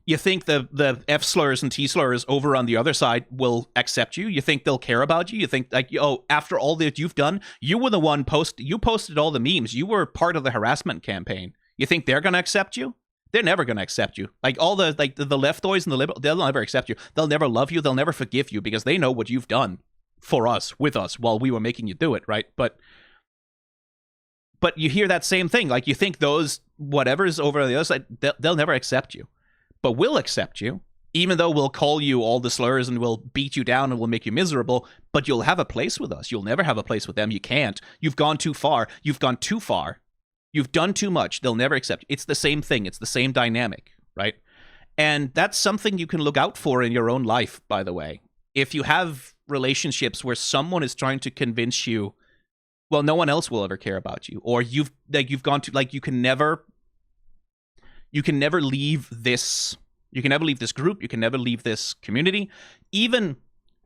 the F slurs and T slurs over on the other side will accept you? You think they'll care about you? You think, like, oh, after all that you've done, you were the one you posted all the memes. You were part of the harassment campaign. You think they're going to accept you? They're never going to accept you. Like, all the leftoids and the liberals, they'll never accept you. They'll never love you. They'll never forgive you because they know what you've done for us, with us, while we were making you do it, right? But you hear that same thing. Like, you think those whatever's over on the other side, they'll never accept you. But we'll accept you. Even though we'll call you all the slurs and we'll beat you down and we'll make you miserable, but you'll have a place with us. You'll never have a place with them. You can't. You've gone too far. You've gone too far. You've done too much. They'll never accept you. It's the same thing. It's the same dynamic, right? And that's something you can look out for in your own life, by the way. If you have relationships where someone is trying to convince you, well, no one else will ever care about you, or you've gone to, like, you can never leave this. You can never leave this group. You can never leave this community. Even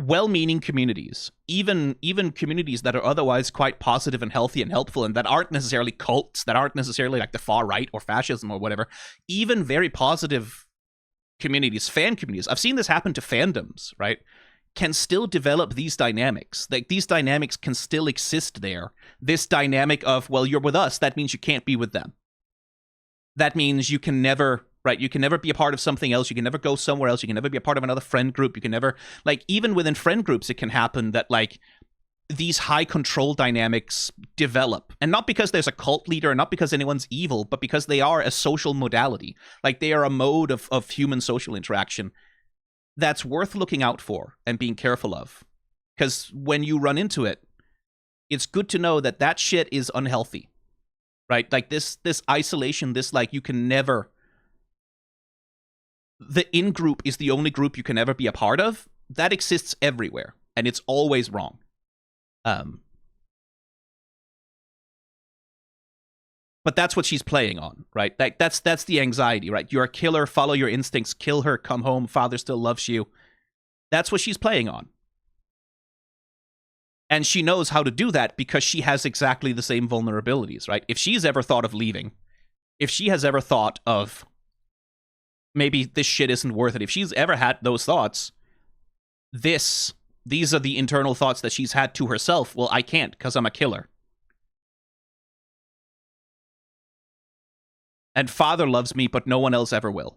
well-meaning communities, even communities that are otherwise quite positive and healthy and helpful, and that aren't necessarily cults, that aren't necessarily like the far right or fascism or whatever. Even very positive communities, fan communities. I've seen this happen to fandoms, right? Can still develop these dynamics. Like, these dynamics can still exist there. This dynamic of, well, you're with us, that means you can't be with them. That means you can never, right? You can never be a part of something else. You can never go somewhere else. You can never be a part of another friend group. You can never, like, even within friend groups, it can happen that, like, these high control dynamics develop. And not because there's a cult leader, and not because anyone's evil, but because they are a social modality. Like, they are a mode of human social interaction that's worth looking out for and being careful of. Because when you run into it, it's good to know that that shit is unhealthy. Right? Like, this isolation, this, like, you can never... The in-group is the only group you can ever be a part of. That exists everywhere, and it's always wrong. But that's what she's playing on, right? Like, that's the anxiety, right? You're a killer, follow your instincts, kill her, come home, father still loves you. That's what she's playing on. And she knows how to do that because she has exactly the same vulnerabilities, right? If she's ever thought of leaving, if she has ever thought of, maybe this shit isn't worth it, if she's ever had those thoughts, these are the internal thoughts that she's had to herself. Well, I can't because I'm a killer. And father loves me, but no one else ever will.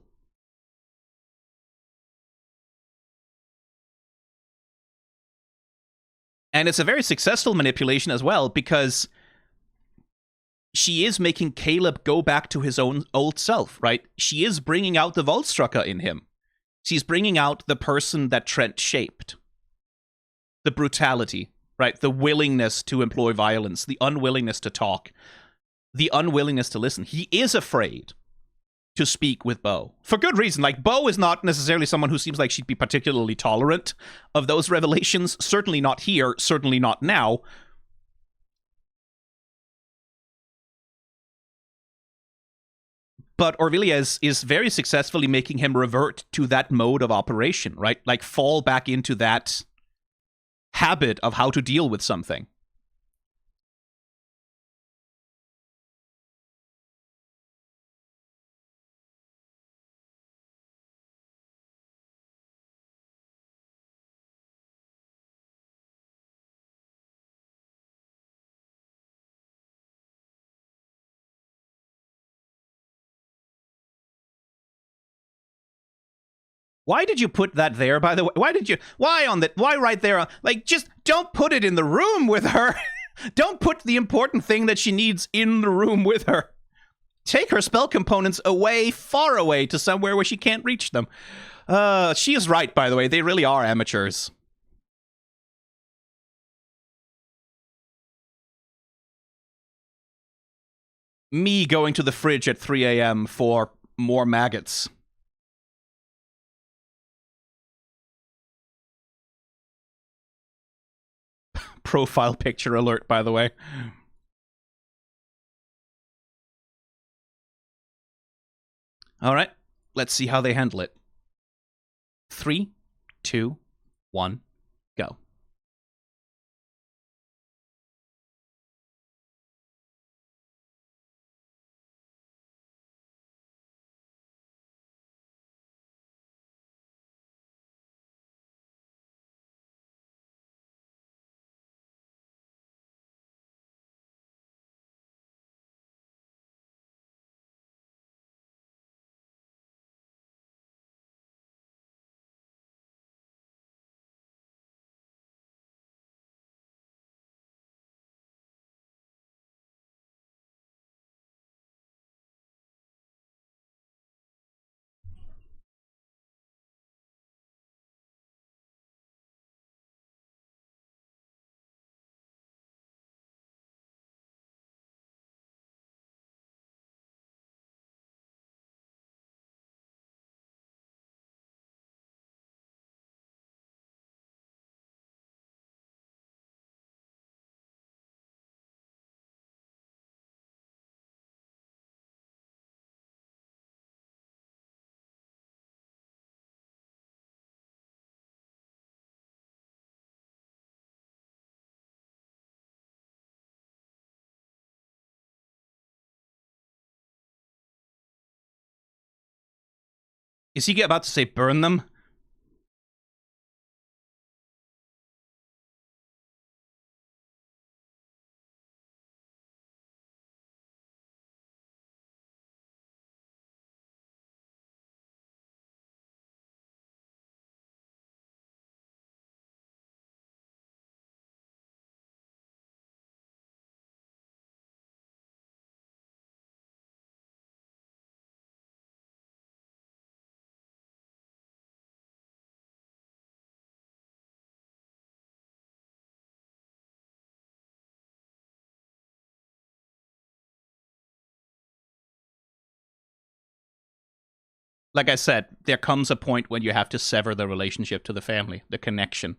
And it's a very successful manipulation as well, because she is making Caleb go back to his own old self, right? She is bringing out the Voltstrucker in him. She's bringing out the person that Trent shaped. The brutality, right? The willingness to employ violence, the unwillingness to talk, the unwillingness to listen. He is afraid to speak with Bo. For good reason. Like, Bo is not necessarily someone who seems like she'd be particularly tolerant of those revelations. Certainly not here. Certainly not now. But Orvillia is very successfully making him revert to that mode of operation, right? Like, fall back into that habit of how to deal with something. Why did you put that there, by the way? Why right there? Like, just don't put it in the room with her. Don't put the important thing that she needs in the room with her. Take her spell components away, far away, to somewhere where she can't reach them. She is right, by the way. They really are amateurs. Me going to the fridge at 3 a.m. for more maggots. Profile picture alert, by the way. All right, let's see how they handle it. 3, 2, 1, go. Is he about to say burn them? Like I said, there comes a point when you have to sever the relationship to the family, the connection.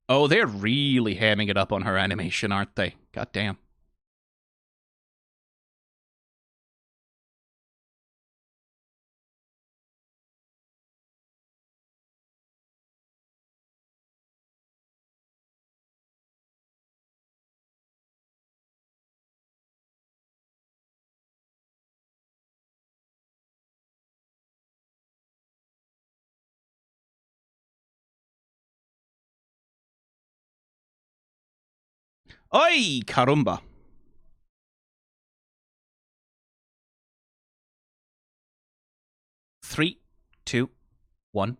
Oh, they're really hamming it up on her animation, aren't they? God damn. Oi, carumba. 3, 2, 1.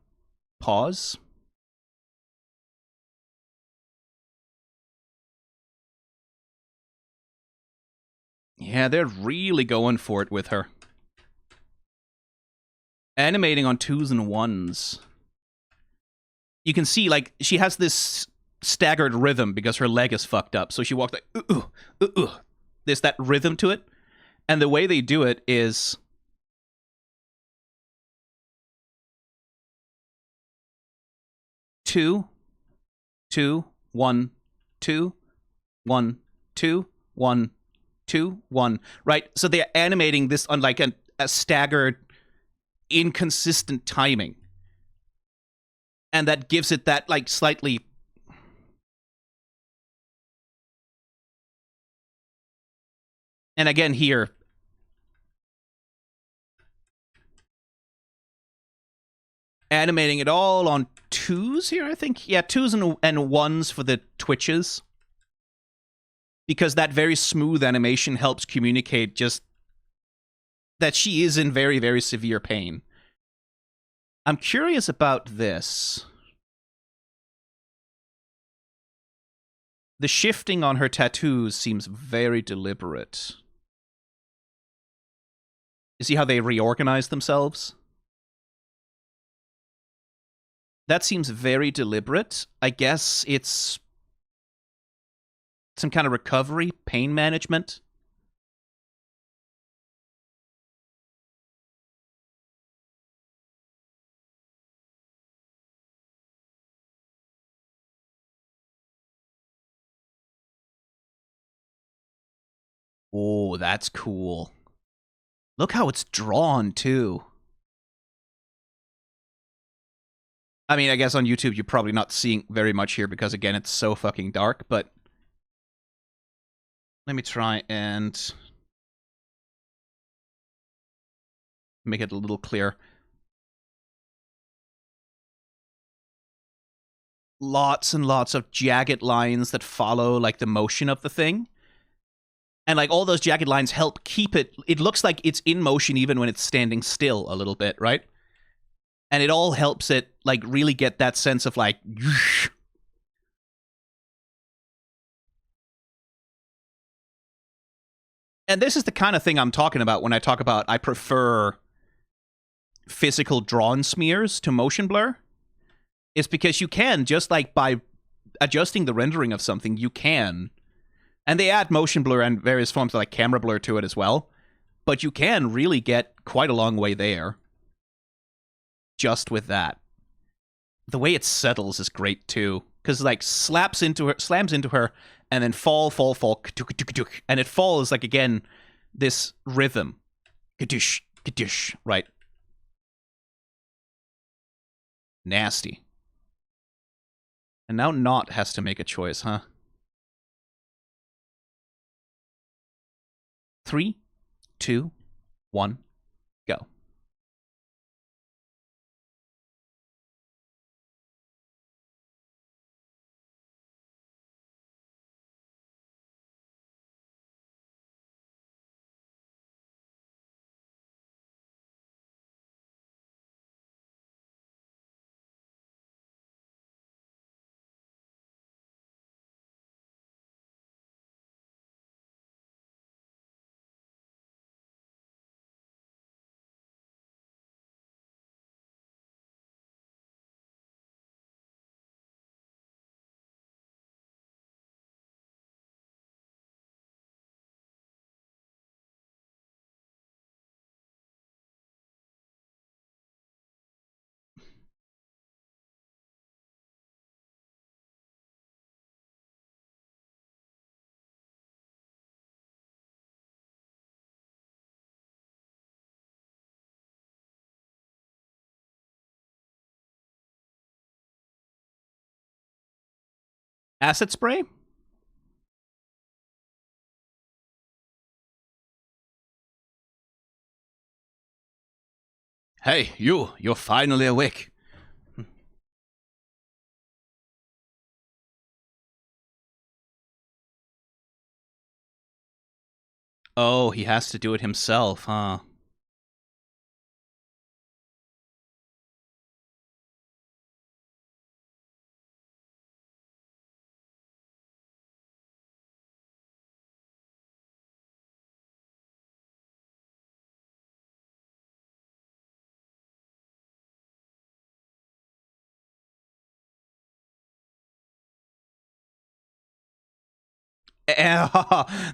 Pause. Yeah, they're really going for it with her. Animating on 2s and 1s. You can see, like, she has this staggered rhythm because her leg is fucked up. So she walks like, There's that rhythm to it. And the way they do it is... Two, 2, 1, 2, 1, 2, 1, 2, 1. Right? So they're animating this on like a staggered, inconsistent timing. And that gives it that like slightly... And again here... Animating it all on 2s here, I think. Yeah, 2s and 1s for the twitches. Because that very smooth animation helps communicate just that she is in very, very severe pain. I'm curious about this. The shifting on her tattoos seems very deliberate. You see how they reorganize themselves? That seems very deliberate. I guess it's some kind of recovery, pain management. Oh, that's cool. Look how it's drawn, too. I mean, I guess on YouTube you're probably not seeing very much here because, again, it's so fucking dark, but... Let me try and... make it a little clearer. Lots and lots of jagged lines that follow, like, the motion of the thing. And, like, all those jagged lines help keep it... It looks like it's in motion even when it's standing still a little bit, right? And it all helps it, like, really get that sense of, like... And this is the kind of thing I'm talking about when I talk about I prefer physical drawn smears to motion blur. It's because you can, just like by adjusting the rendering of something, you can. And they add motion blur and various forms of like camera blur to it as well. But you can really get quite a long way there. Just with that. The way it settles is great too. Because like slams into her, and then fall, and it falls like again this rhythm, kadoosh, right? Nasty. And now Nott has to make a choice, huh? 3, 2, 1, go. Acid spray? Hey, you're finally awake. Oh, he has to do it himself, huh?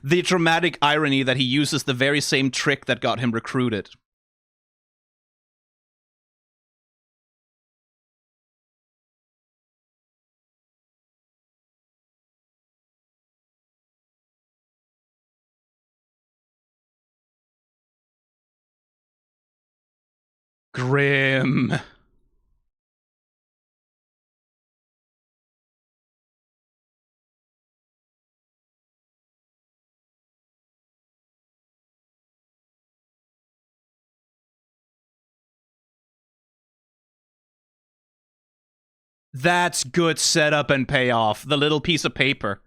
The dramatic irony that he uses the very same trick that got him recruited. Grim. That's good setup and payoff. The little piece of paper.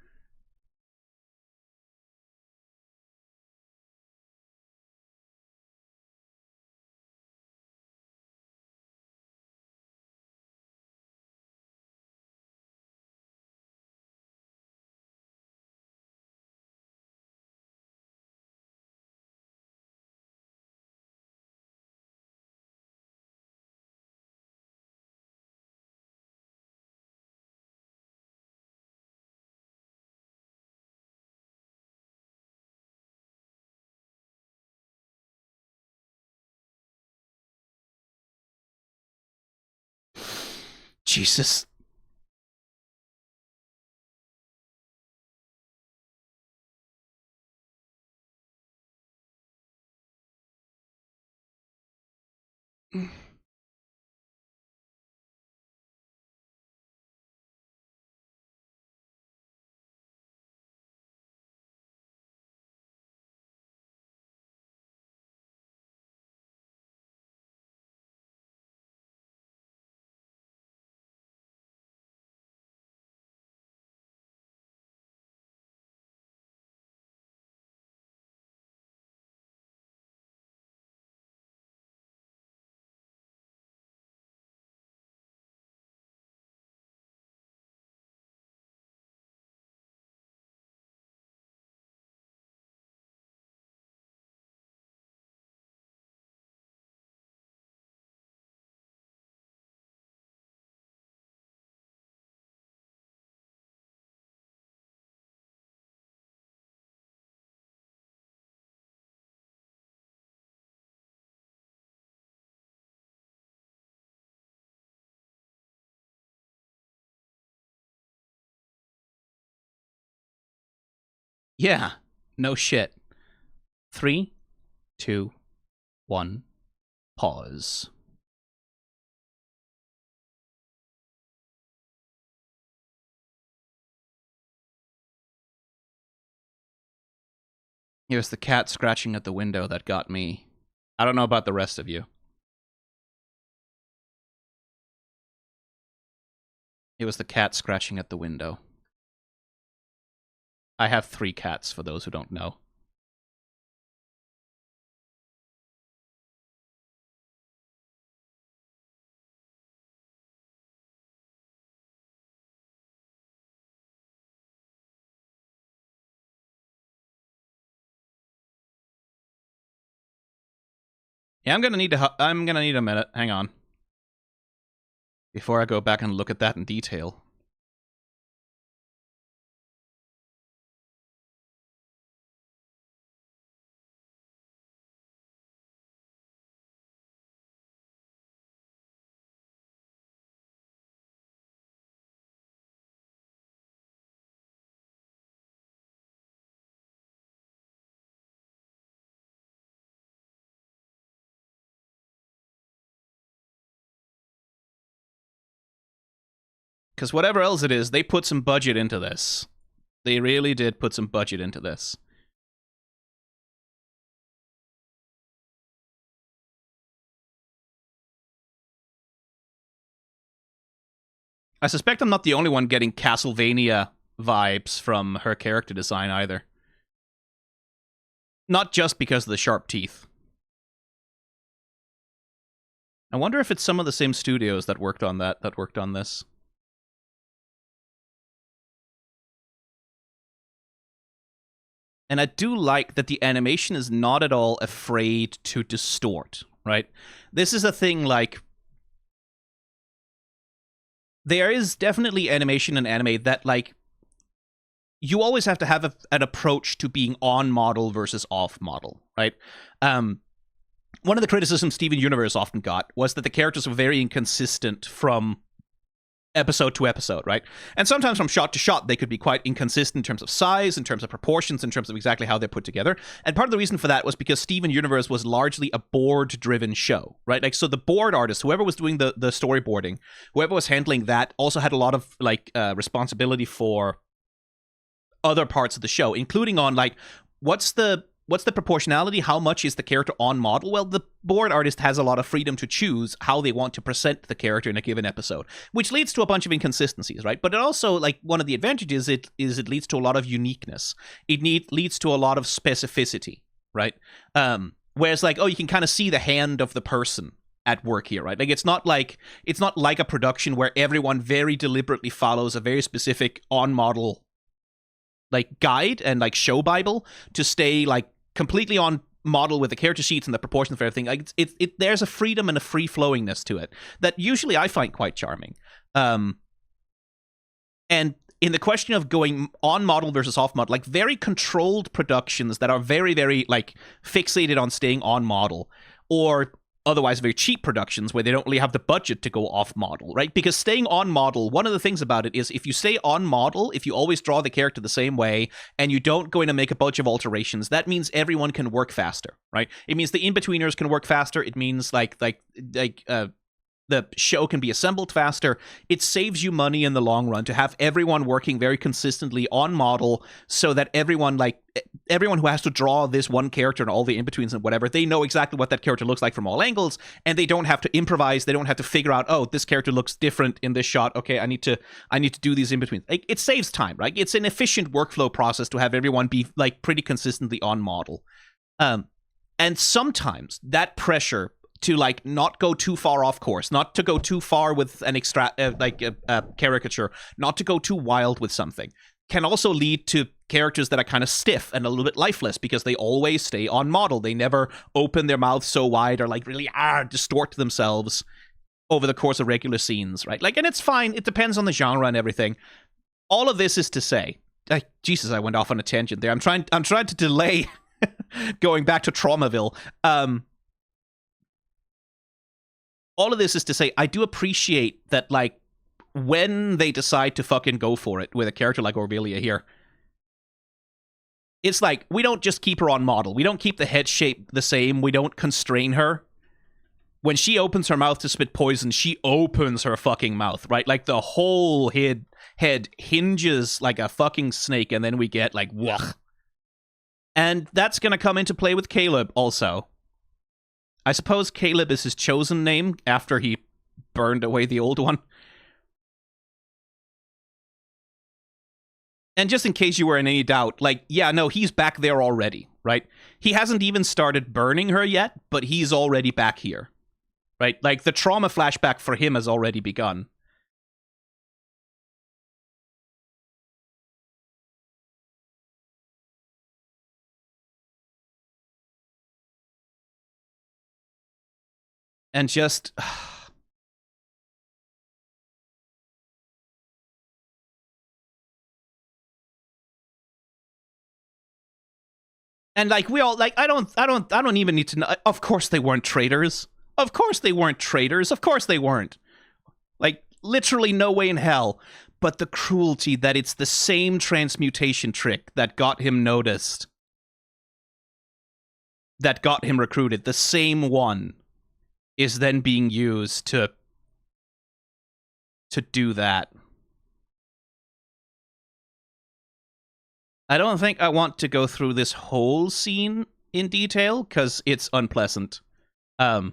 Jesus. Yeah. No shit. 3, 2, 1. Pause. It was the cat scratching at the window that got me. I don't know about the rest of you. It was the cat scratching at the window. I have 3 cats, for those who don't know. Yeah, I'm gonna need a minute. Hang on. Before I go back and look at that in detail. Because whatever else it is, they put some budget into this. They really did put some budget into this. I suspect I'm not the only one getting Castlevania vibes from her character design either. Not just because of the sharp teeth. I wonder if it's some of the same studios that worked on that worked on this. And I do like that the animation is not at all afraid to distort, right? This is a thing like... There is definitely animation in anime that, like... You always have to have an approach to being on-model versus off-model, right? One of the criticisms Steven Universe often got was that the characters were very inconsistent from episode to episode, right? And sometimes from shot to shot, they could be quite inconsistent in terms of size, in terms of proportions, in terms of exactly how they're put together. And part of the reason for that was because Steven Universe was largely a board-driven show, right? Like, so the board artist, whoever was doing the storyboarding, whoever was handling that, also had a lot of, like, responsibility for other parts of the show, including on, like, what's the proportionality? How much is the character on model? Well, the board artist has a lot of freedom to choose how they want to present the character in a given episode, which leads to a bunch of inconsistencies, right? But it also, like, one of the advantages it leads to a lot of uniqueness. It leads to a lot of specificity, right? Whereas, like, oh, you can kind of see the hand of the person at work here, right? Like, it's not like a production where everyone very deliberately follows a very specific on-model, like, guide and, like, show bible to stay, like, completely on model with the character sheets and the proportions for everything. Like, there's a freedom and a free flowingness to it that usually I find quite charming. And in the question of going on model versus off model, like, very controlled productions that are very, very, like, fixated on staying on model, or otherwise very cheap productions where they don't really have the budget to go off model, right? Because staying on model, one of the things about it is if you stay on model, if you always draw the character the same way and you don't go in and make a bunch of alterations, that means everyone can work faster, right? It means the in-betweeners can work faster. It means like the show can be assembled faster. It saves you money in the long run to have everyone working very consistently on model so that everyone who has to draw this one character and all the in-betweens and whatever, they know exactly what that character looks like from all angles, and they don't have to improvise. They don't have to figure out, oh, this character looks different in this shot. Okay, I need to do these in-betweens. It saves time, right? It's an efficient workflow process to have everyone be, like, pretty consistently on model. And sometimes that pressure to, like, not go too far off course, not to go too far with an caricature, not to go too wild with something, can also lead to characters that are kind of stiff and a little bit lifeless because they always stay on model. They never open their mouths so wide or, like, really distort themselves over the course of regular scenes, right? Like, and it's fine. It depends on the genre and everything. All of this is to say, Jesus, I went off on a tangent there. I'm trying to delay going back to Traumaville. All of this is to say, I do appreciate that, like, when they decide to fucking go for it with a character like Orbelia here, it's like, we don't just keep her on model. We don't keep the head shape the same. We don't constrain her. When she opens her mouth to spit poison, she opens her fucking mouth, right? Like, the whole head hinges like a fucking snake, and then we get, like, wah. And that's going to come into play with Caleb also. I suppose Caleb is his chosen name after he burned away the old one. And just in case you were in any doubt, like, yeah, no, he's back there already, right? He hasn't even started burning her yet, but he's already back here, right? Like, the trauma flashback for him has already begun. And just... And like we all like I don't even need to know. Of course they weren't traitors. Of course they weren't traitors. Of course they weren't. Like literally no way in hell. But the cruelty that it's the same transmutation trick that got him noticed, that got him recruited, the same one is then being used to do that. I don't think I want to go through this whole scene in detail because it's unpleasant. So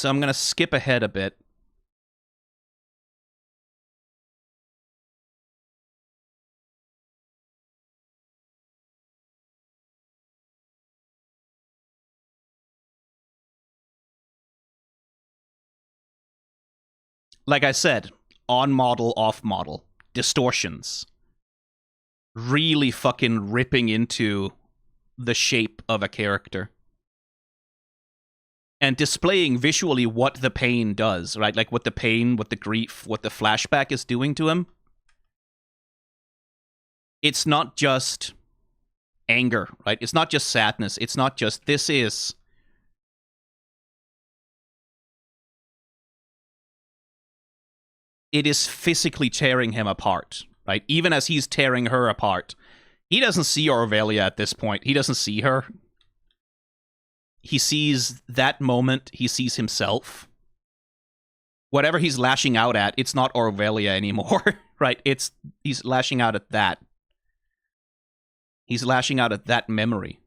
I'm going to skip ahead a bit. Like I said, on model, off model, distortions. Really fucking ripping into the shape of a character. And displaying visually what the pain does, right? Like what the pain, what the grief, what the flashback is doing to him. It's not just anger, right? It's not just sadness. It's not just, this is... It is physically tearing him apart, right? Even as he's tearing her apart. He doesn't see Orvelia at this point. He doesn't see her. He sees that moment. He sees himself. Whatever he's lashing out at, it's not Orvelia anymore, right? He's lashing out at that. He's lashing out at that memory.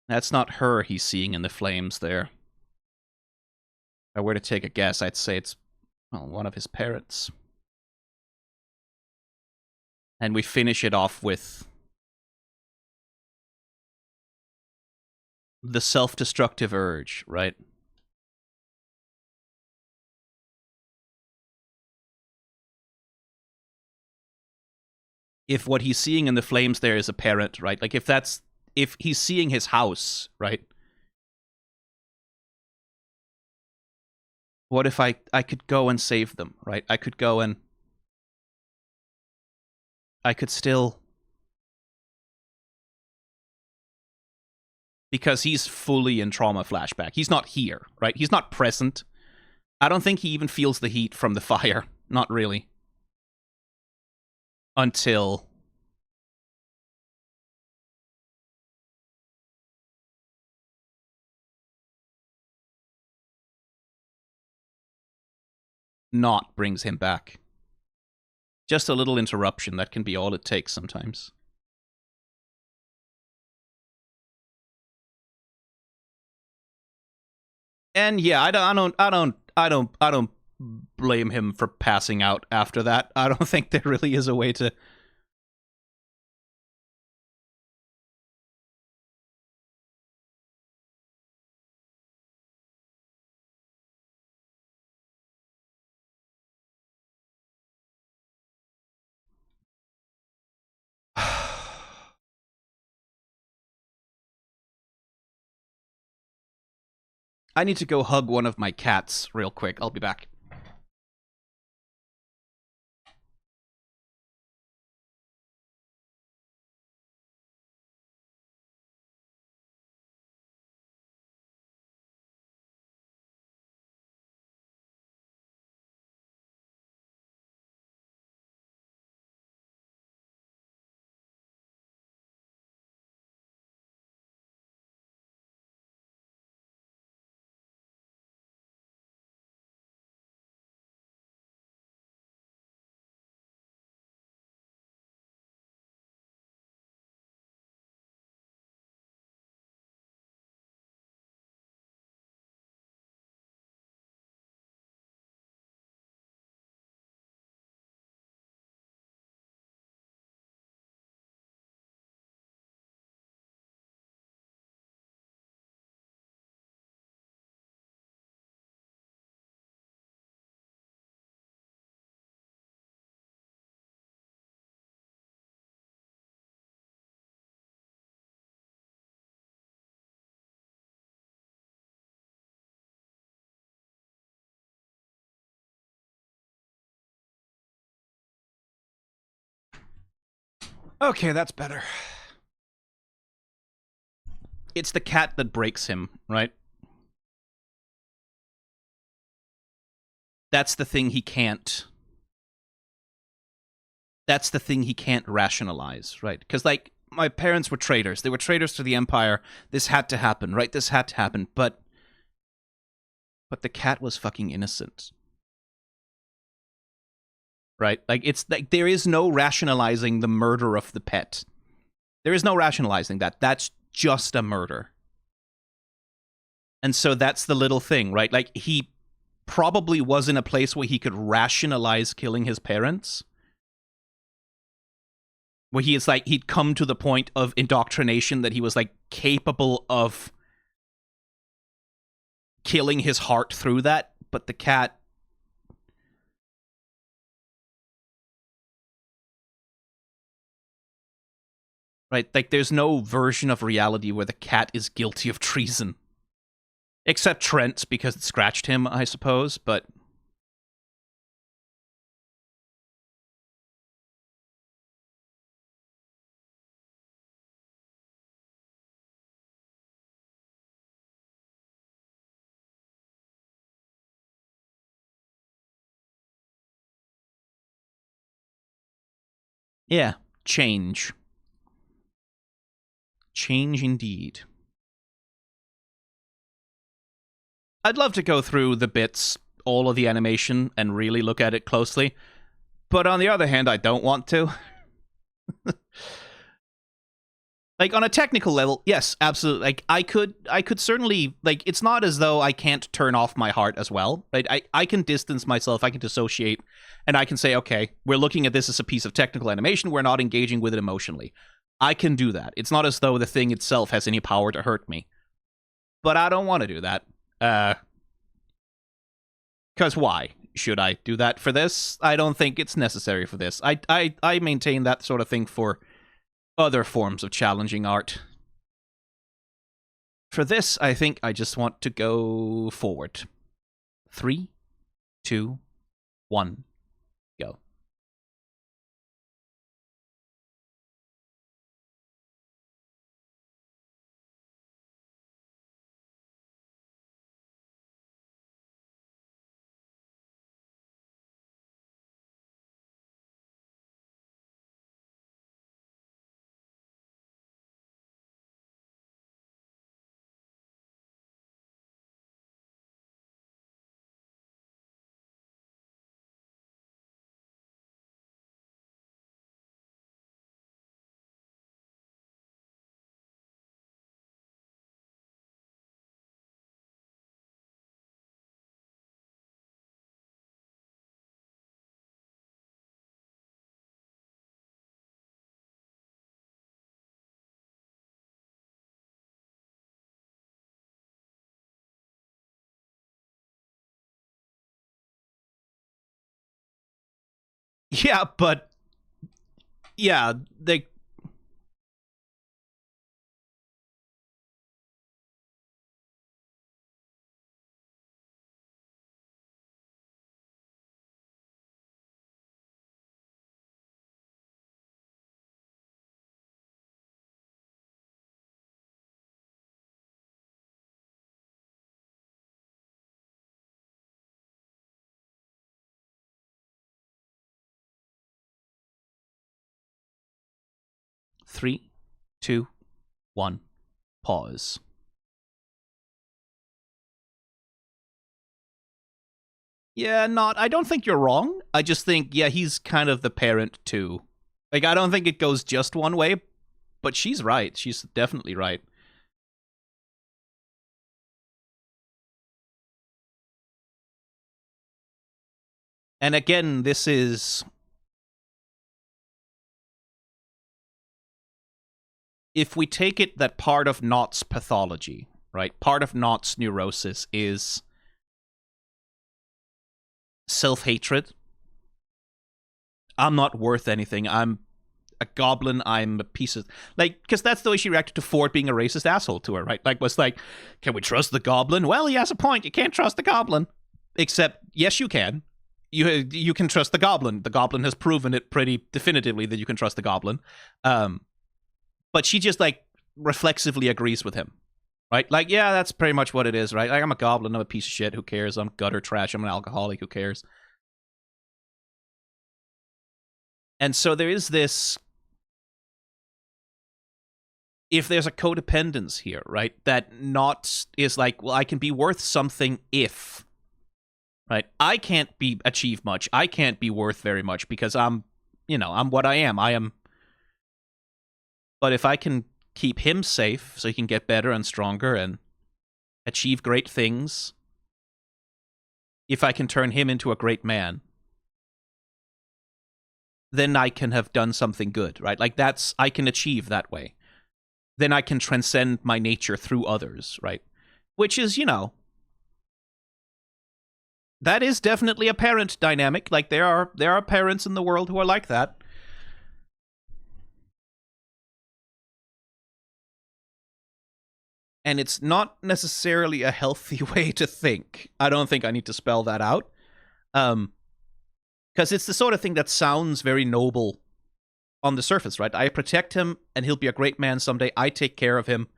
That's not her he's seeing in the flames there. If I were to take a guess, I'd say it's, well, one of his parents. And we finish it off with the self-destructive urge, right? If what he's seeing in the flames there is a parent, right? Like if he's seeing his house, right? What if I could go and save them, right? I could go and I could still... Because he's fully in trauma flashback. He's not here, right? He's not present. I don't think he even feels the heat from the fire. Not really. Until... Nott brings him back. Just a little interruption, that can be all it takes sometimes. And yeah, I don't blame him for passing out after that. I don't think there really is a way to... I need to go hug one of my cats real quick. I'll be back. Okay, that's better. It's the cat that breaks him, right? That's the thing he can't... That's the thing he can't rationalize, right? Because, like, my parents were traitors. They were traitors to the Empire. This had to happen, right? This had to happen, but the cat was fucking innocent. Right? Like, it's like there is no rationalizing the murder of the pet. There is no rationalizing that. That's just a murder. And so that's the little thing, right? Like, he probably was in a place where he could rationalize killing his parents. Where he is like, he'd come to the point of indoctrination that he was like capable of killing his heart through that. But the cat... Right? Like, there's no version of reality where the cat is guilty of treason. Except Trent's, because it scratched him, I suppose, but... Yeah, change. Change indeed. I'd love to go through the bits, all of the animation, and really look at it closely. But on the other hand, I don't want to. Like, on a technical level, yes, absolutely. Like, I could certainly, like, it's not as though I can't turn off my heart as well, right? I can distance myself, I can dissociate, and I can say, okay, we're looking at this as a piece of technical animation, we're not engaging with it emotionally. I can do that. It's not as though the thing itself has any power to hurt me. But I don't want to do that. Because why? Should I do that for this? I don't think it's necessary for this. I maintain that sort of thing for other forms of challenging art. For this, I think I just want to go forward. 3, 2, 1, go. Yeah, but... Yeah, they... Three, 2, 1, pause. Yeah, Nott, I don't think you're wrong. I just think, yeah, he's kind of the parent, too. Like, I don't think it goes just one way, but she's right. She's definitely right. And again, this is... If we take it that part of Nott's pathology, right? Part of Nott's neurosis is self-hatred. I'm not worth anything. I'm a goblin. I'm a piece of... Like, because that's the way she reacted to Ford being a racist asshole to her, right? Like, was like, can we trust the goblin? Well, he has a point. You can't trust the goblin. Except, yes, you can. you can trust the goblin. The goblin has proven it pretty definitively that you can trust the goblin. But she just like reflexively agrees with him, right? Like, yeah, that's pretty much what it is, right? Like, I'm a goblin, I'm a piece of shit, who cares? I'm gutter trash, I'm an alcoholic, who cares? And so there is this, if there's a codependence here, right, that Nott is like, well, I can be worth something if, right? I can't achieve much. I can't be worth very much because I'm what I am. But if I can keep him safe so he can get better and stronger and achieve great things, if I can turn him into a great man, then I can have done something good, right? Like, I can achieve that way. Then I can transcend my nature through others, right? Which is, that is definitely a parent dynamic. Like, there are parents in the world who are like that. And it's not necessarily a healthy way to think. I don't think I need to spell that out. Because it's the sort of thing that sounds very noble on the surface, right? I protect him, and he'll be a great man someday. I take care of him,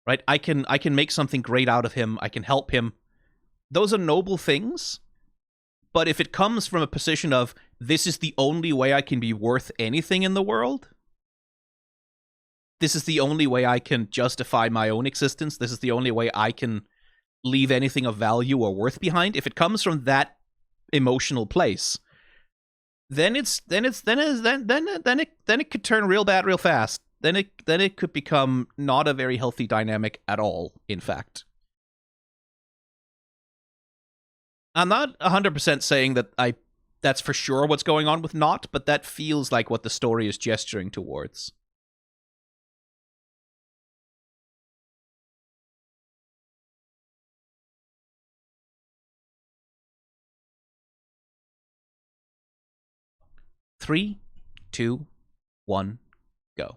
right? I can make something great out of him. I can help him. Those are noble things. But if it comes from a position of, this is the only way I can be worth anything in the world, this is the only way I can justify my own existence, this is the only way I can leave anything of value or worth behind, if it comes from that emotional place, then it could turn real bad real fast. Then it could become not a very healthy dynamic at all, in fact. I'm not 100% saying that that's for sure what's going on with Nott, but that feels like what the story is gesturing towards. Three, 2, 1, go.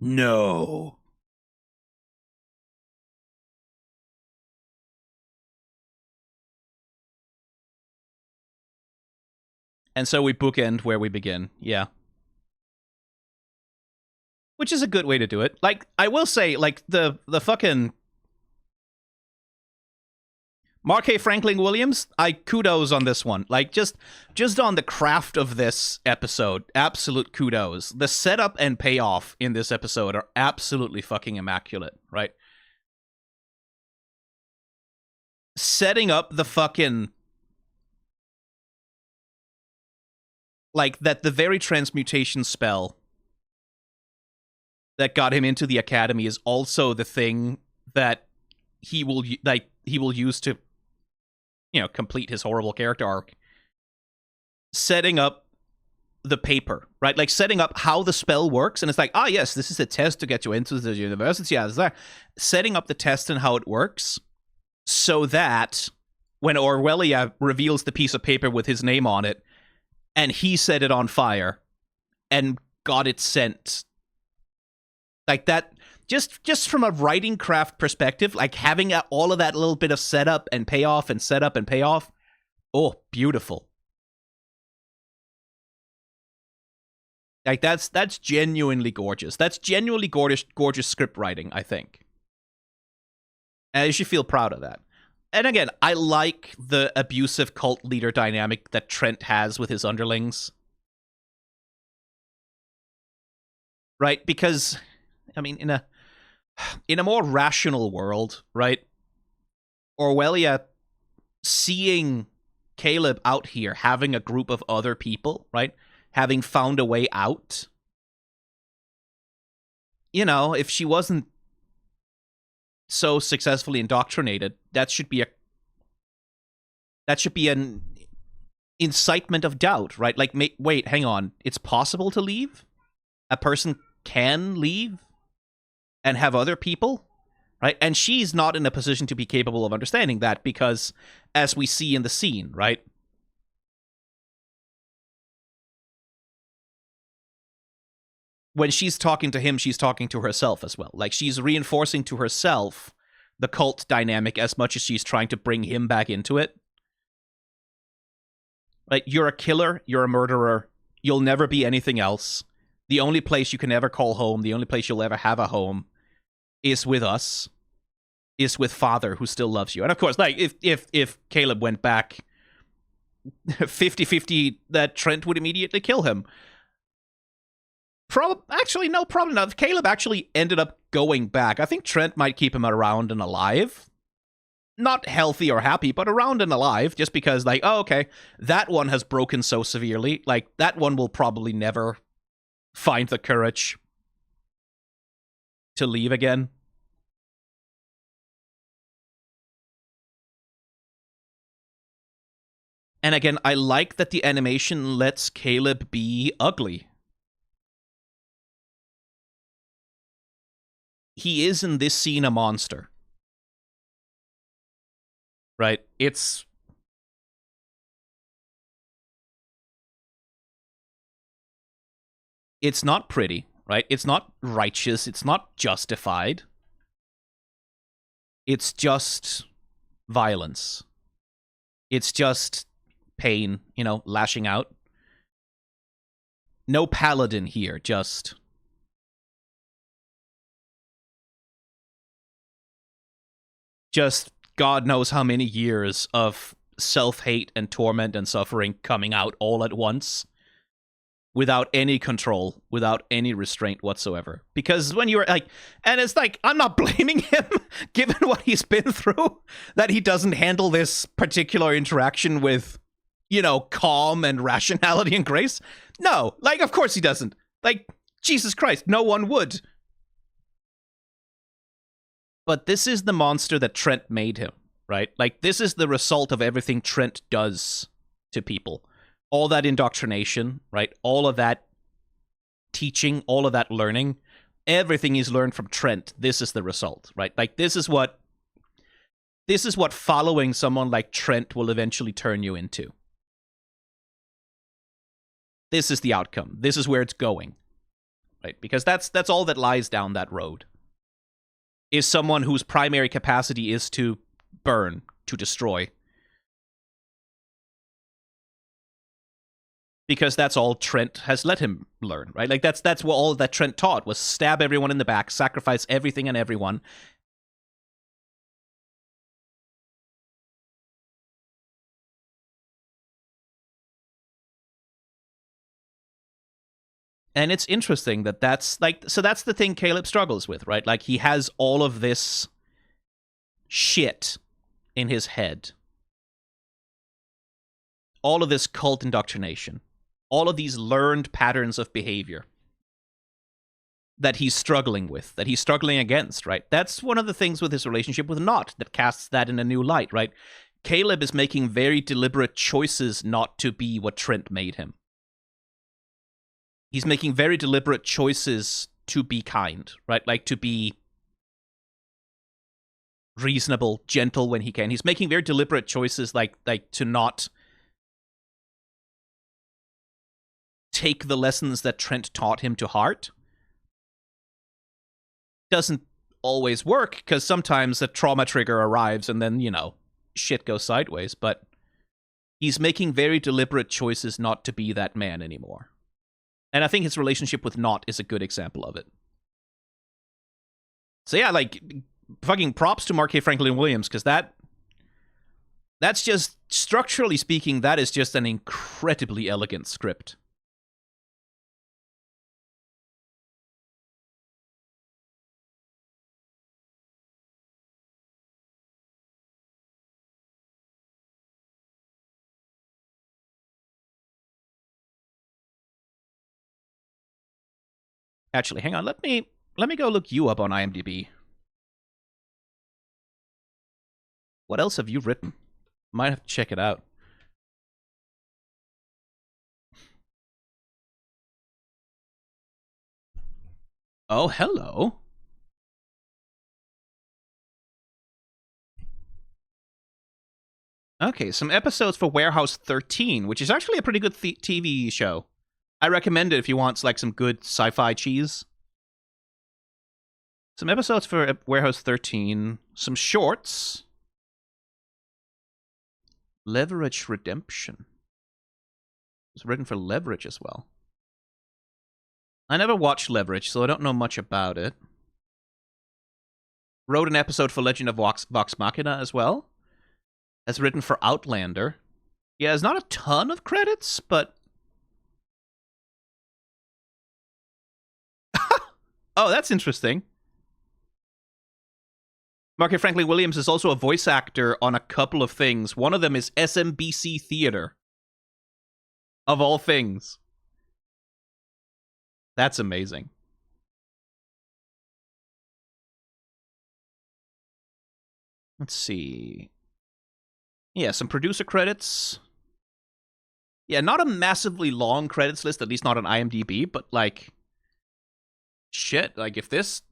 No. And so we bookend where we begin. Yeah. Which is a good way to do it. Like, I will say, like, the fucking Mark A. Franklin Williams, I kudos on this one. Like, just on the craft of this episode, absolute kudos. The setup and payoff in this episode are absolutely fucking immaculate, right? Setting up the fucking, like, that the very transmutation spell that got him into the academy is also the thing that he will use to, complete his horrible character arc. Setting up the paper, right? Like, setting up how the spell works, and it's like, yes, this is a test to get you into the university. Yeah, that. Setting up the test and how it works, so that when Orwellia reveals the piece of paper with his name on it, and he set it on fire and got it sent, like that, just from a writing craft perspective, like having all of that little bit of setup and payoff and setup and payoff, oh, beautiful. Like, that's genuinely gorgeous. That's genuinely gorgeous script writing, I think. And you should feel proud of that. And again, I like the abusive cult leader dynamic that Trent has with his underlings. Right? Because, I mean, in a more rational world, right? Orwellia seeing Caleb out here having a group of other people, right? Having found a way out. If she wasn't so successfully indoctrinated, that should be an incitement of doubt, right? Like, wait, hang on. It's possible to leave? A person can leave and have other people, right? And she's not in a position to be capable of understanding that because, as we see in the scene, right? When she's talking to him, she's talking to herself as well. Like, she's reinforcing to herself the cult dynamic as much as she's trying to bring him back into it. Like, you're a killer, you're a murderer, you'll never be anything else. The only place you can ever call home, the only place you'll ever have a home, is with us, is with Father, who still loves you. And of course, like, if Caleb went back 50-50, that Trent would immediately kill him. Actually, no, probably not. If Caleb actually ended up going back, I think Trent might keep him around and alive. Not healthy or happy, but around and alive, just because, like, oh, okay, that one has broken so severely. Like, that one will probably never find the courage to leave again. And again, I like that the animation lets Caleb be ugly. He is in this scene a monster. Right? It's not pretty, right? It's not righteous. It's not justified. It's just violence. It's just pain, you know, lashing out. No paladin here, just God knows how many years of self-hate and torment and suffering coming out all at once without any control, without any restraint whatsoever. Because when you're like, and it's like, I'm not blaming him given what he's been through, that he doesn't handle this particular interaction with, you know, calm and rationality and grace. No, like, of course he doesn't. Like, Jesus Christ, no one would. But this is the monster that Trent made him, right? Like, this is the result of everything Trent does to people. All that indoctrination, right? All of that teaching, all of that learning, everything he's learned from Trent, this is the result, right? Like, this is what following someone like Trent will eventually turn you into. This is the outcome. This is where it's going, right? Because that's all that lies down that road. Is someone whose primary capacity is to burn, to destroy. Because that's all Trent has let him learn, right? Like, that's what all that Trent taught, was stab everyone in the back, sacrifice everything and everyone. And it's interesting that that's, like, so that's the thing Caleb struggles with, right? Like, he has all of this shit in his head. All of this cult indoctrination. All of these learned patterns of behavior that he's struggling with, that he's struggling against, right? That's one of the things with his relationship with Nott that casts that in a new light, right? Caleb is making very deliberate choices not to be what Trent made him. He's making very deliberate choices to be kind, right? Like, to be reasonable, gentle when he can. He's making very deliberate choices, like to not take the lessons that Trent taught him to heart. Doesn't always work, because sometimes a trauma trigger arrives and then, you know, shit goes sideways, but he's making very deliberate choices not to be that man anymore. And I think his relationship with Nott is a good example of it. So yeah, like, fucking props to Mark K. Franklin Williams, because that's just, structurally speaking, that is just an incredibly elegant script. Actually, hang on, let me go look you up on IMDb. What else have you written? Might have to check it out. Oh, hello. Okay, some episodes for Warehouse 13, which is actually a pretty good TV show. I recommend it if you want like some good sci-fi cheese. Some episodes for Warehouse 13, some shorts. Leverage Redemption. It's written for Leverage as well. I never watched Leverage, so I don't know much about it. Wrote an episode for Legend of Vox Machina as well. That's written for Outlander. Yeah, there's not a ton of credits, but... Oh, that's interesting. Market Franklin Williams is also a voice actor on a couple of things. One of them is SMBC Theater. Of all things. That's amazing. Let's see. Yeah, some producer credits. Yeah, not a massively long credits list, at least not on IMDb, but like... Shit, like if this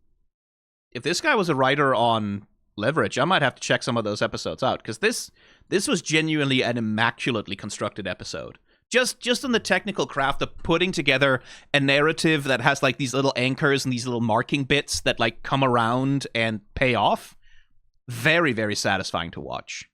guy was a writer on Leverage, I might have to check some of those episodes out, because this was genuinely an immaculately constructed episode. Just in the technical craft of putting together a narrative that has like these little anchors and these little marking bits that like come around and pay off. Very, very satisfying to watch.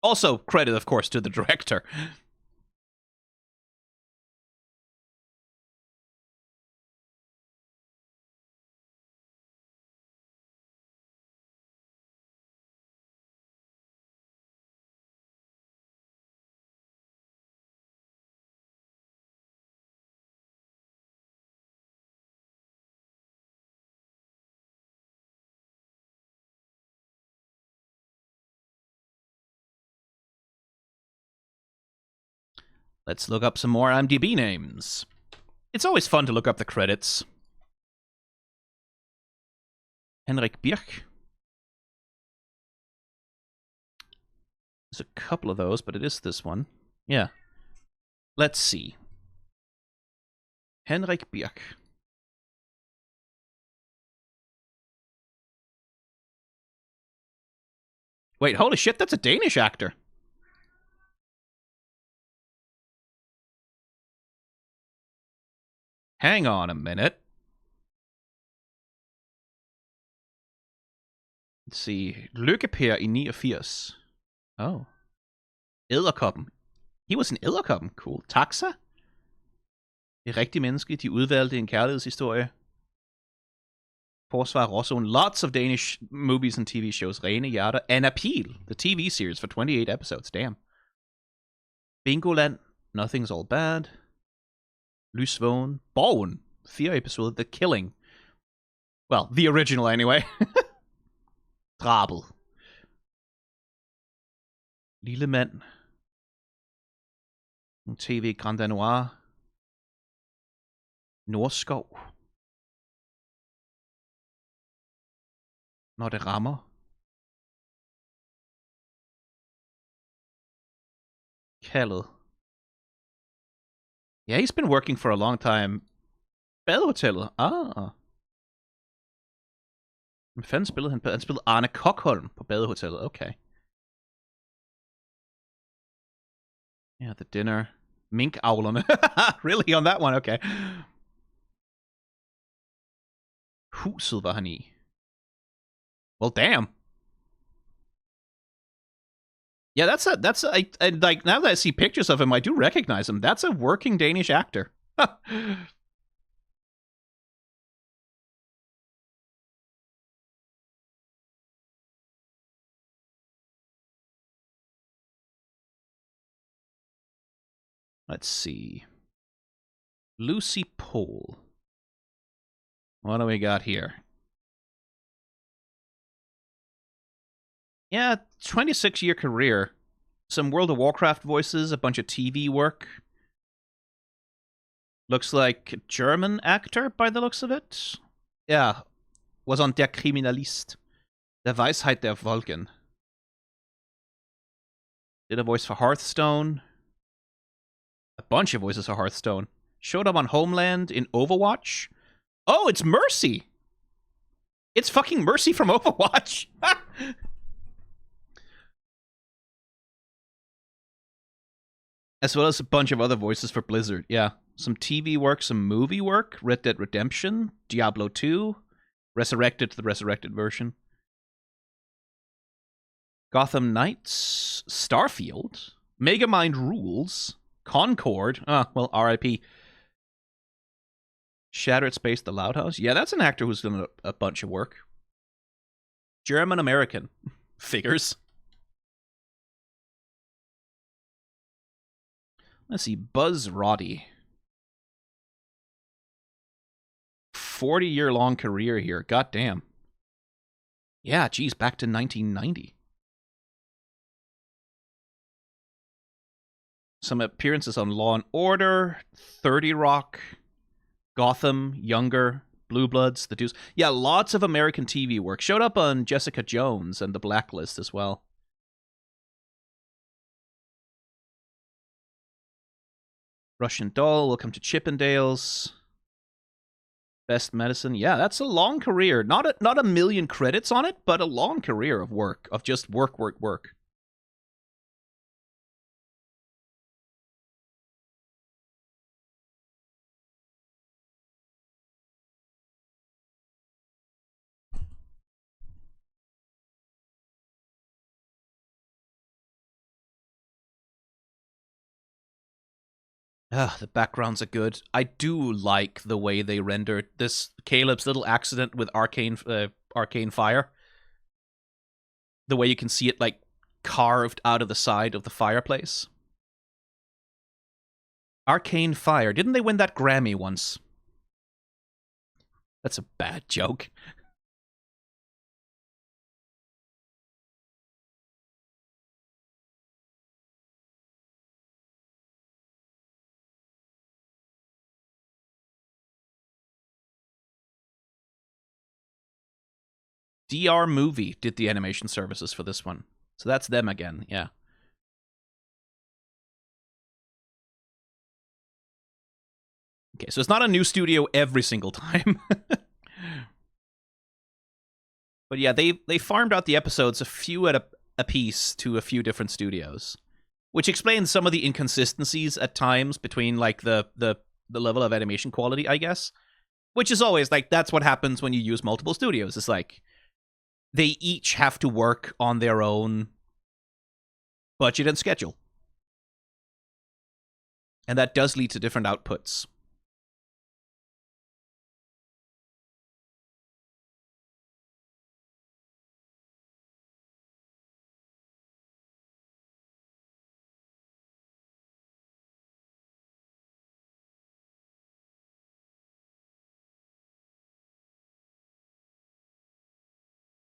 Also, credit, of course, to the director. Let's look up some more IMDb names. It's always fun to look up the credits. Henrik Birch. There's a couple of those, but it is this one. Yeah. Let's see. Henrik Birch. Wait, holy shit, that's a Danish actor. Hang on a minute. Let's see. Lykkeper i 89. Oh. Edderkoppen. He was an edderkoppen. Cool. Taxa? Det rigtige menneske. De udvalgte en kærlighedshistorie. Forsvar Rossum. Lots of Danish movies and TV shows. Rene hjerter. An Appeal. The TV series for 28 episodes. Damn. Bingoland. Nothing's All Bad. Lysvågen. Borgen. 4 episoder. The Killing. Well, the original anyway. Drabel. Lille mand. TV Grand Danois. Nordskov. Når det rammer. Kaldet. Yeah, he's been working for a long time. Badehotellet. Ah. Hvem fanden spillede han? Han spillede Arne Kokholm på Badehotellet. Okay. Yeah, The Dinner. Minkavlerne. Really? On that one? Okay. Huset var han i. Well, damn. Yeah, that's a, I like, now that I see pictures of him, I do recognize him. That's a working Danish actor. Let's see. Lucy Pohl. What do we got here? Yeah, 26-year career. Some World of Warcraft voices, a bunch of TV work. Looks like a German actor by the looks of it. Yeah, was on Der Kriminalist. Der Weisheit der Wolken. Did a voice for Hearthstone. A bunch of voices for Hearthstone. Showed up on Homeland in Overwatch. Oh, it's Mercy! It's fucking Mercy from Overwatch! As well as a bunch of other voices for Blizzard, yeah. Some TV work, some movie work. Red Dead Redemption, Diablo 2, Resurrected, the Resurrected version. Gotham Knights, Starfield, Megamind Rules, Concord, well, R.I.P. Shattered Space, The Loud House. Yeah, that's an actor who's done a bunch of work. German-American. Figures. Let's see, Buzz Roddy. 40-year-long career here. Goddamn. Yeah, geez, back to 1990. Some appearances on Law and Order, 30 Rock, Gotham, Younger, Blue Bloods, The Deuce. Yeah, lots of American TV work. Showed up on Jessica Jones and The Blacklist as well. Russian Doll, Welcome to Chippendales. Best Medicine. Yeah, that's a long career. Not a million credits on it, but a long career of work. Of just work. The backgrounds are good. I do like the way they rendered this Caleb's little accident with arcane fire. The way you can see it like carved out of the side of the fireplace. Arcane Fire. Didn't they win that Grammy once? That's a bad joke. DR Movie did the animation services for this one. So that's them again, yeah. Okay, so it's not a new studio every single time. But yeah, they farmed out the episodes a few at a piece to a few different studios. Which explains some of the inconsistencies at times between like the level of animation quality, I guess. Which is always like, that's what happens when you use multiple studios. It's like they each have to work on their own budget and schedule. And that does lead to different outputs.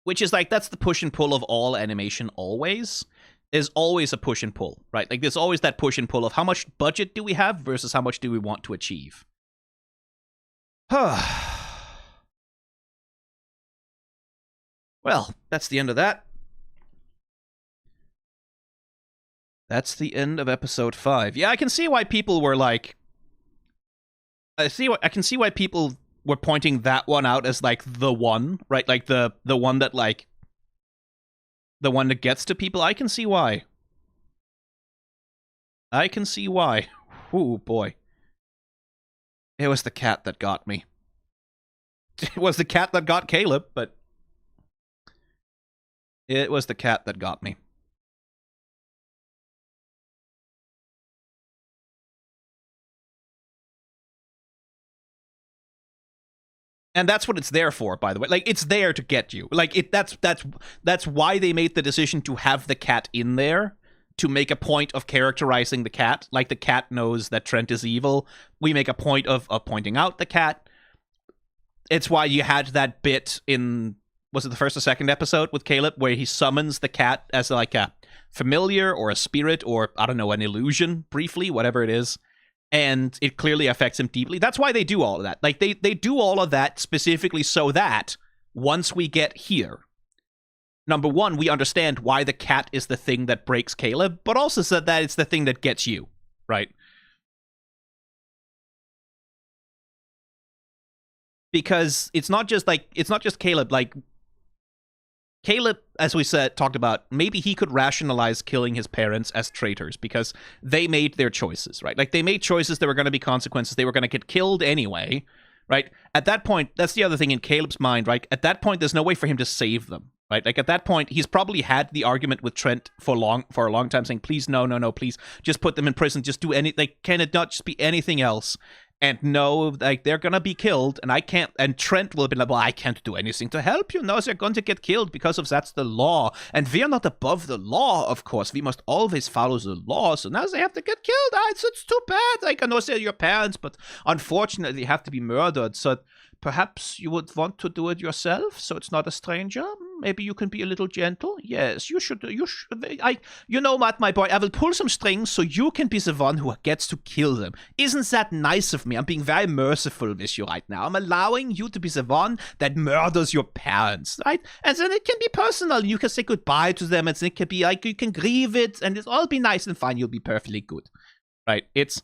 Which is like, that's the push and pull of all animation always. There's always a push and pull, right? Like, there's always that push and pull of how much budget do we have versus how much do we want to achieve. Well, that's the end of that. That's the end of episode 5. Yeah, I can see why people were like... I can see why people were pointing that one out as like the one, right? Like the one that like the one that gets to people. I can see why. Oh boy. It was the cat that got me. It was the cat that got Caleb, but it was the cat that got me. And that's what it's there for, by the way. Like, it's there to get you. Like, that's why they made the decision to have the cat in there, to make a point of characterizing the cat. Like, the cat knows that Trent is evil. We make a point of pointing out the cat. It's why you had that bit in, was it the first or second episode with Caleb, where he summons the cat as like a familiar or a spirit or, I don't know, an illusion, briefly, whatever it is. and it clearly affects him deeply. That's why they do all of that. Like, they do all of that specifically so that once we get here, number one, we understand why the cat is the thing that breaks Caleb, but also so that it's the thing that gets you, right? Because it's not just Caleb. Like, Caleb, as we talked about, maybe he could rationalize killing his parents as traitors because they made their choices, right? Like, they made choices, there were going to be consequences, they were going to get killed anyway, right? At that point, that's the other thing in Caleb's mind, right? At that point, there's no way for him to save them, right? Like, at that point, he's probably had the argument with Trent for a long time, saying, please, no, please, just put them in prison, just do can it not just be anything else? And no, like, they're gonna be killed, and I can't, and Trent will be like, well, I can't do anything to help you. No, they're going to get killed because of that's the law. And we are not above the law, of course. We must always follow the law, so now they have to get killed. It's too bad. Like, I know they're your parents, but unfortunately, they have to be murdered. So perhaps you would want to do it yourself, so it's not a stranger. Maybe you can be a little gentle. Yes, you should. You know what, my boy? I will pull some strings so you can be the one who gets to kill them. Isn't that nice of me? I'm being very merciful with you right now. I'm allowing you to be the one that murders your parents, right? And then it can be personal. You can say goodbye to them, and it can be like you can grieve it, and it'll all be nice and fine. You'll be perfectly good, right? It's.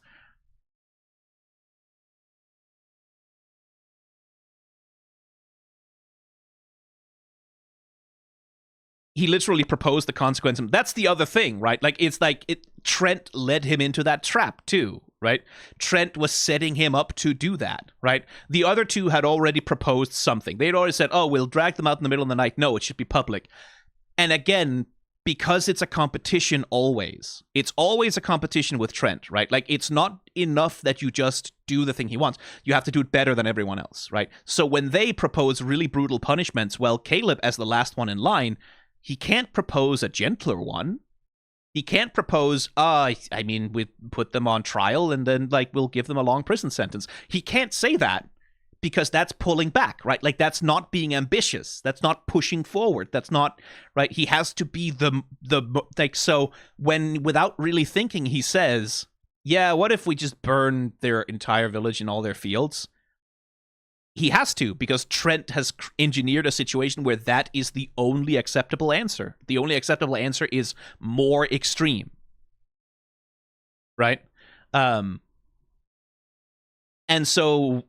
He literally proposed the consequence. That's the other thing, right? Like, it's like Trent led him into that trap too, right? Trent was setting him up to do that, right? The other two had already proposed something. They'd already said, oh, we'll drag them out in the middle of the night. No, it should be public. And again, because it's a competition always. It's always a competition with Trent, right? Like, it's not enough that you just do the thing he wants. You have to do it better than everyone else, right? So when they propose really brutal punishments, well, Caleb, as the last one in line, he can't propose a gentler one. He can't propose, I mean, we put them on trial and then, like, we'll give them a long prison sentence. He can't say that because that's pulling back, right? Like, that's not being ambitious. That's not pushing forward. That's not, right? He has to be like, so when, without really thinking, he says, yeah, what if we just burn their entire village and all their fields? He has to, because Trent has engineered a situation where that is the only acceptable answer. The only acceptable answer is more extreme. Right? And so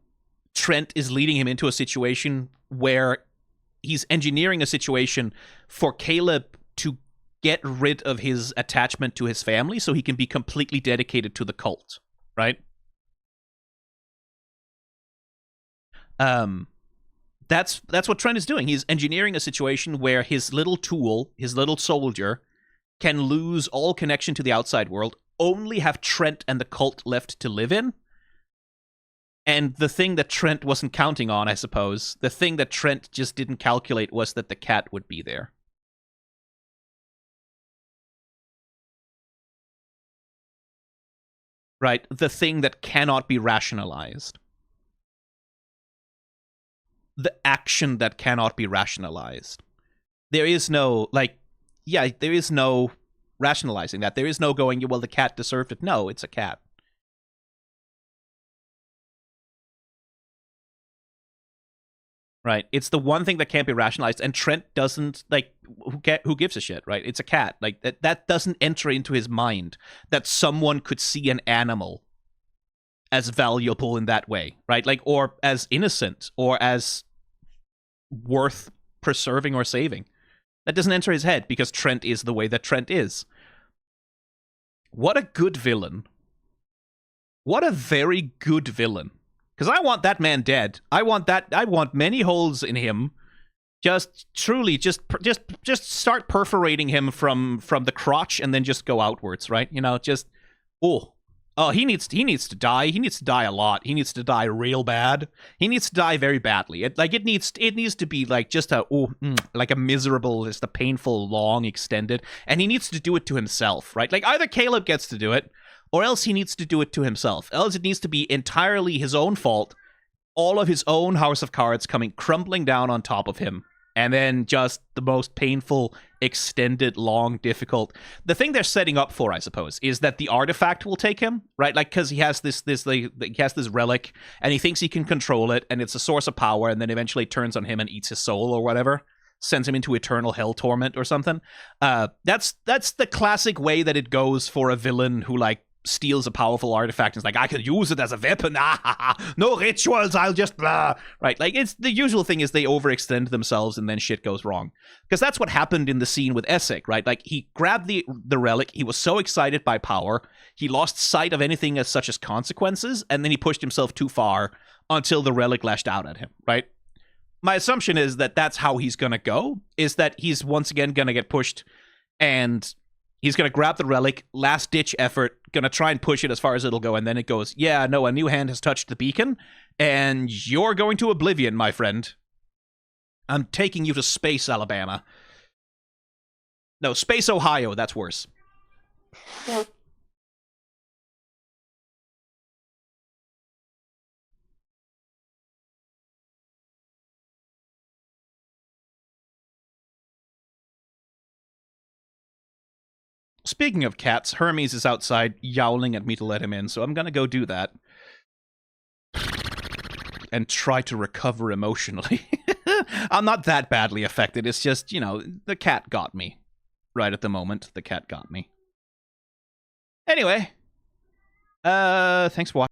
Trent is leading him into a situation where he's engineering a situation for Caleb to get rid of his attachment to his family so he can be completely dedicated to the cult. Right? That's what Trent is doing. He's engineering a situation where his little tool, his little soldier, can lose all connection to the outside world, only have Trent and the cult left to live in. And the thing that Trent wasn't counting on, I suppose, the thing that Trent just didn't calculate was that the cat would be there. Right? The thing that cannot be rationalized. The action that cannot be rationalized. There is no, like, yeah, there is no rationalizing that. There is no going, well, the cat deserved it. No, it's a cat. Right? It's the one thing that can't be rationalized, and Trent doesn't, like, who gives a shit, right? It's a cat. Like, that doesn't enter into his mind that someone could see an animal as valuable in that way, right? Like, or as innocent, or as worth preserving or saving. That doesn't enter his head because Trent is the way that Trent is. What a good villain. What a very good villain. Because I want that man dead. I want many holes in him. Just truly, just start perforating him from the crotch and then just go outwards, right? You know, just, oh, he needs to die. He needs to die a lot. He needs to die real bad. He needs to die very badly. It needs to be like just like a miserable, just a painful, long, extended. And he needs to do it to himself, right? Like, either Caleb gets to do it, or else he needs to do it to himself. Else it needs to be entirely his own fault. All of his own house of cards coming crumbling down on top of him. And then just the most painful, extended, long, difficult. The thing they're setting up for, I suppose, is that the artifact will take him, right? Like, because he has he has this relic, and he thinks he can control it, and it's a source of power, and then eventually it turns on him and eats his soul or whatever, sends him into eternal hell torment or something. That's the classic way that it goes for a villain who like steals a powerful artifact and is like, I can use it as a weapon. No rituals, I'll just blah. Right? Like, it's the usual thing is they overextend themselves and then shit goes wrong. Because that's what happened in the scene with Essek, right? Like, he grabbed the relic, he was so excited by power, he lost sight of anything as such as consequences, and then he pushed himself too far until the relic lashed out at him, right? My assumption is that that's how he's gonna go, is that he's once again gonna get pushed and he's going to grab the relic, last-ditch effort, going to try and push it as far as it'll go, and then it goes, yeah, no, a new hand has touched the beacon, and you're going to oblivion, my friend. I'm taking you to space, Alabama. No, space, Ohio, that's worse. Speaking of cats, Hermes is outside yowling at me to let him in, so I'm gonna go do that. And try to recover emotionally. I'm not that badly affected, it's just, you know, the cat got me. Right at the moment, the cat got me. Anyway, thanks for watching.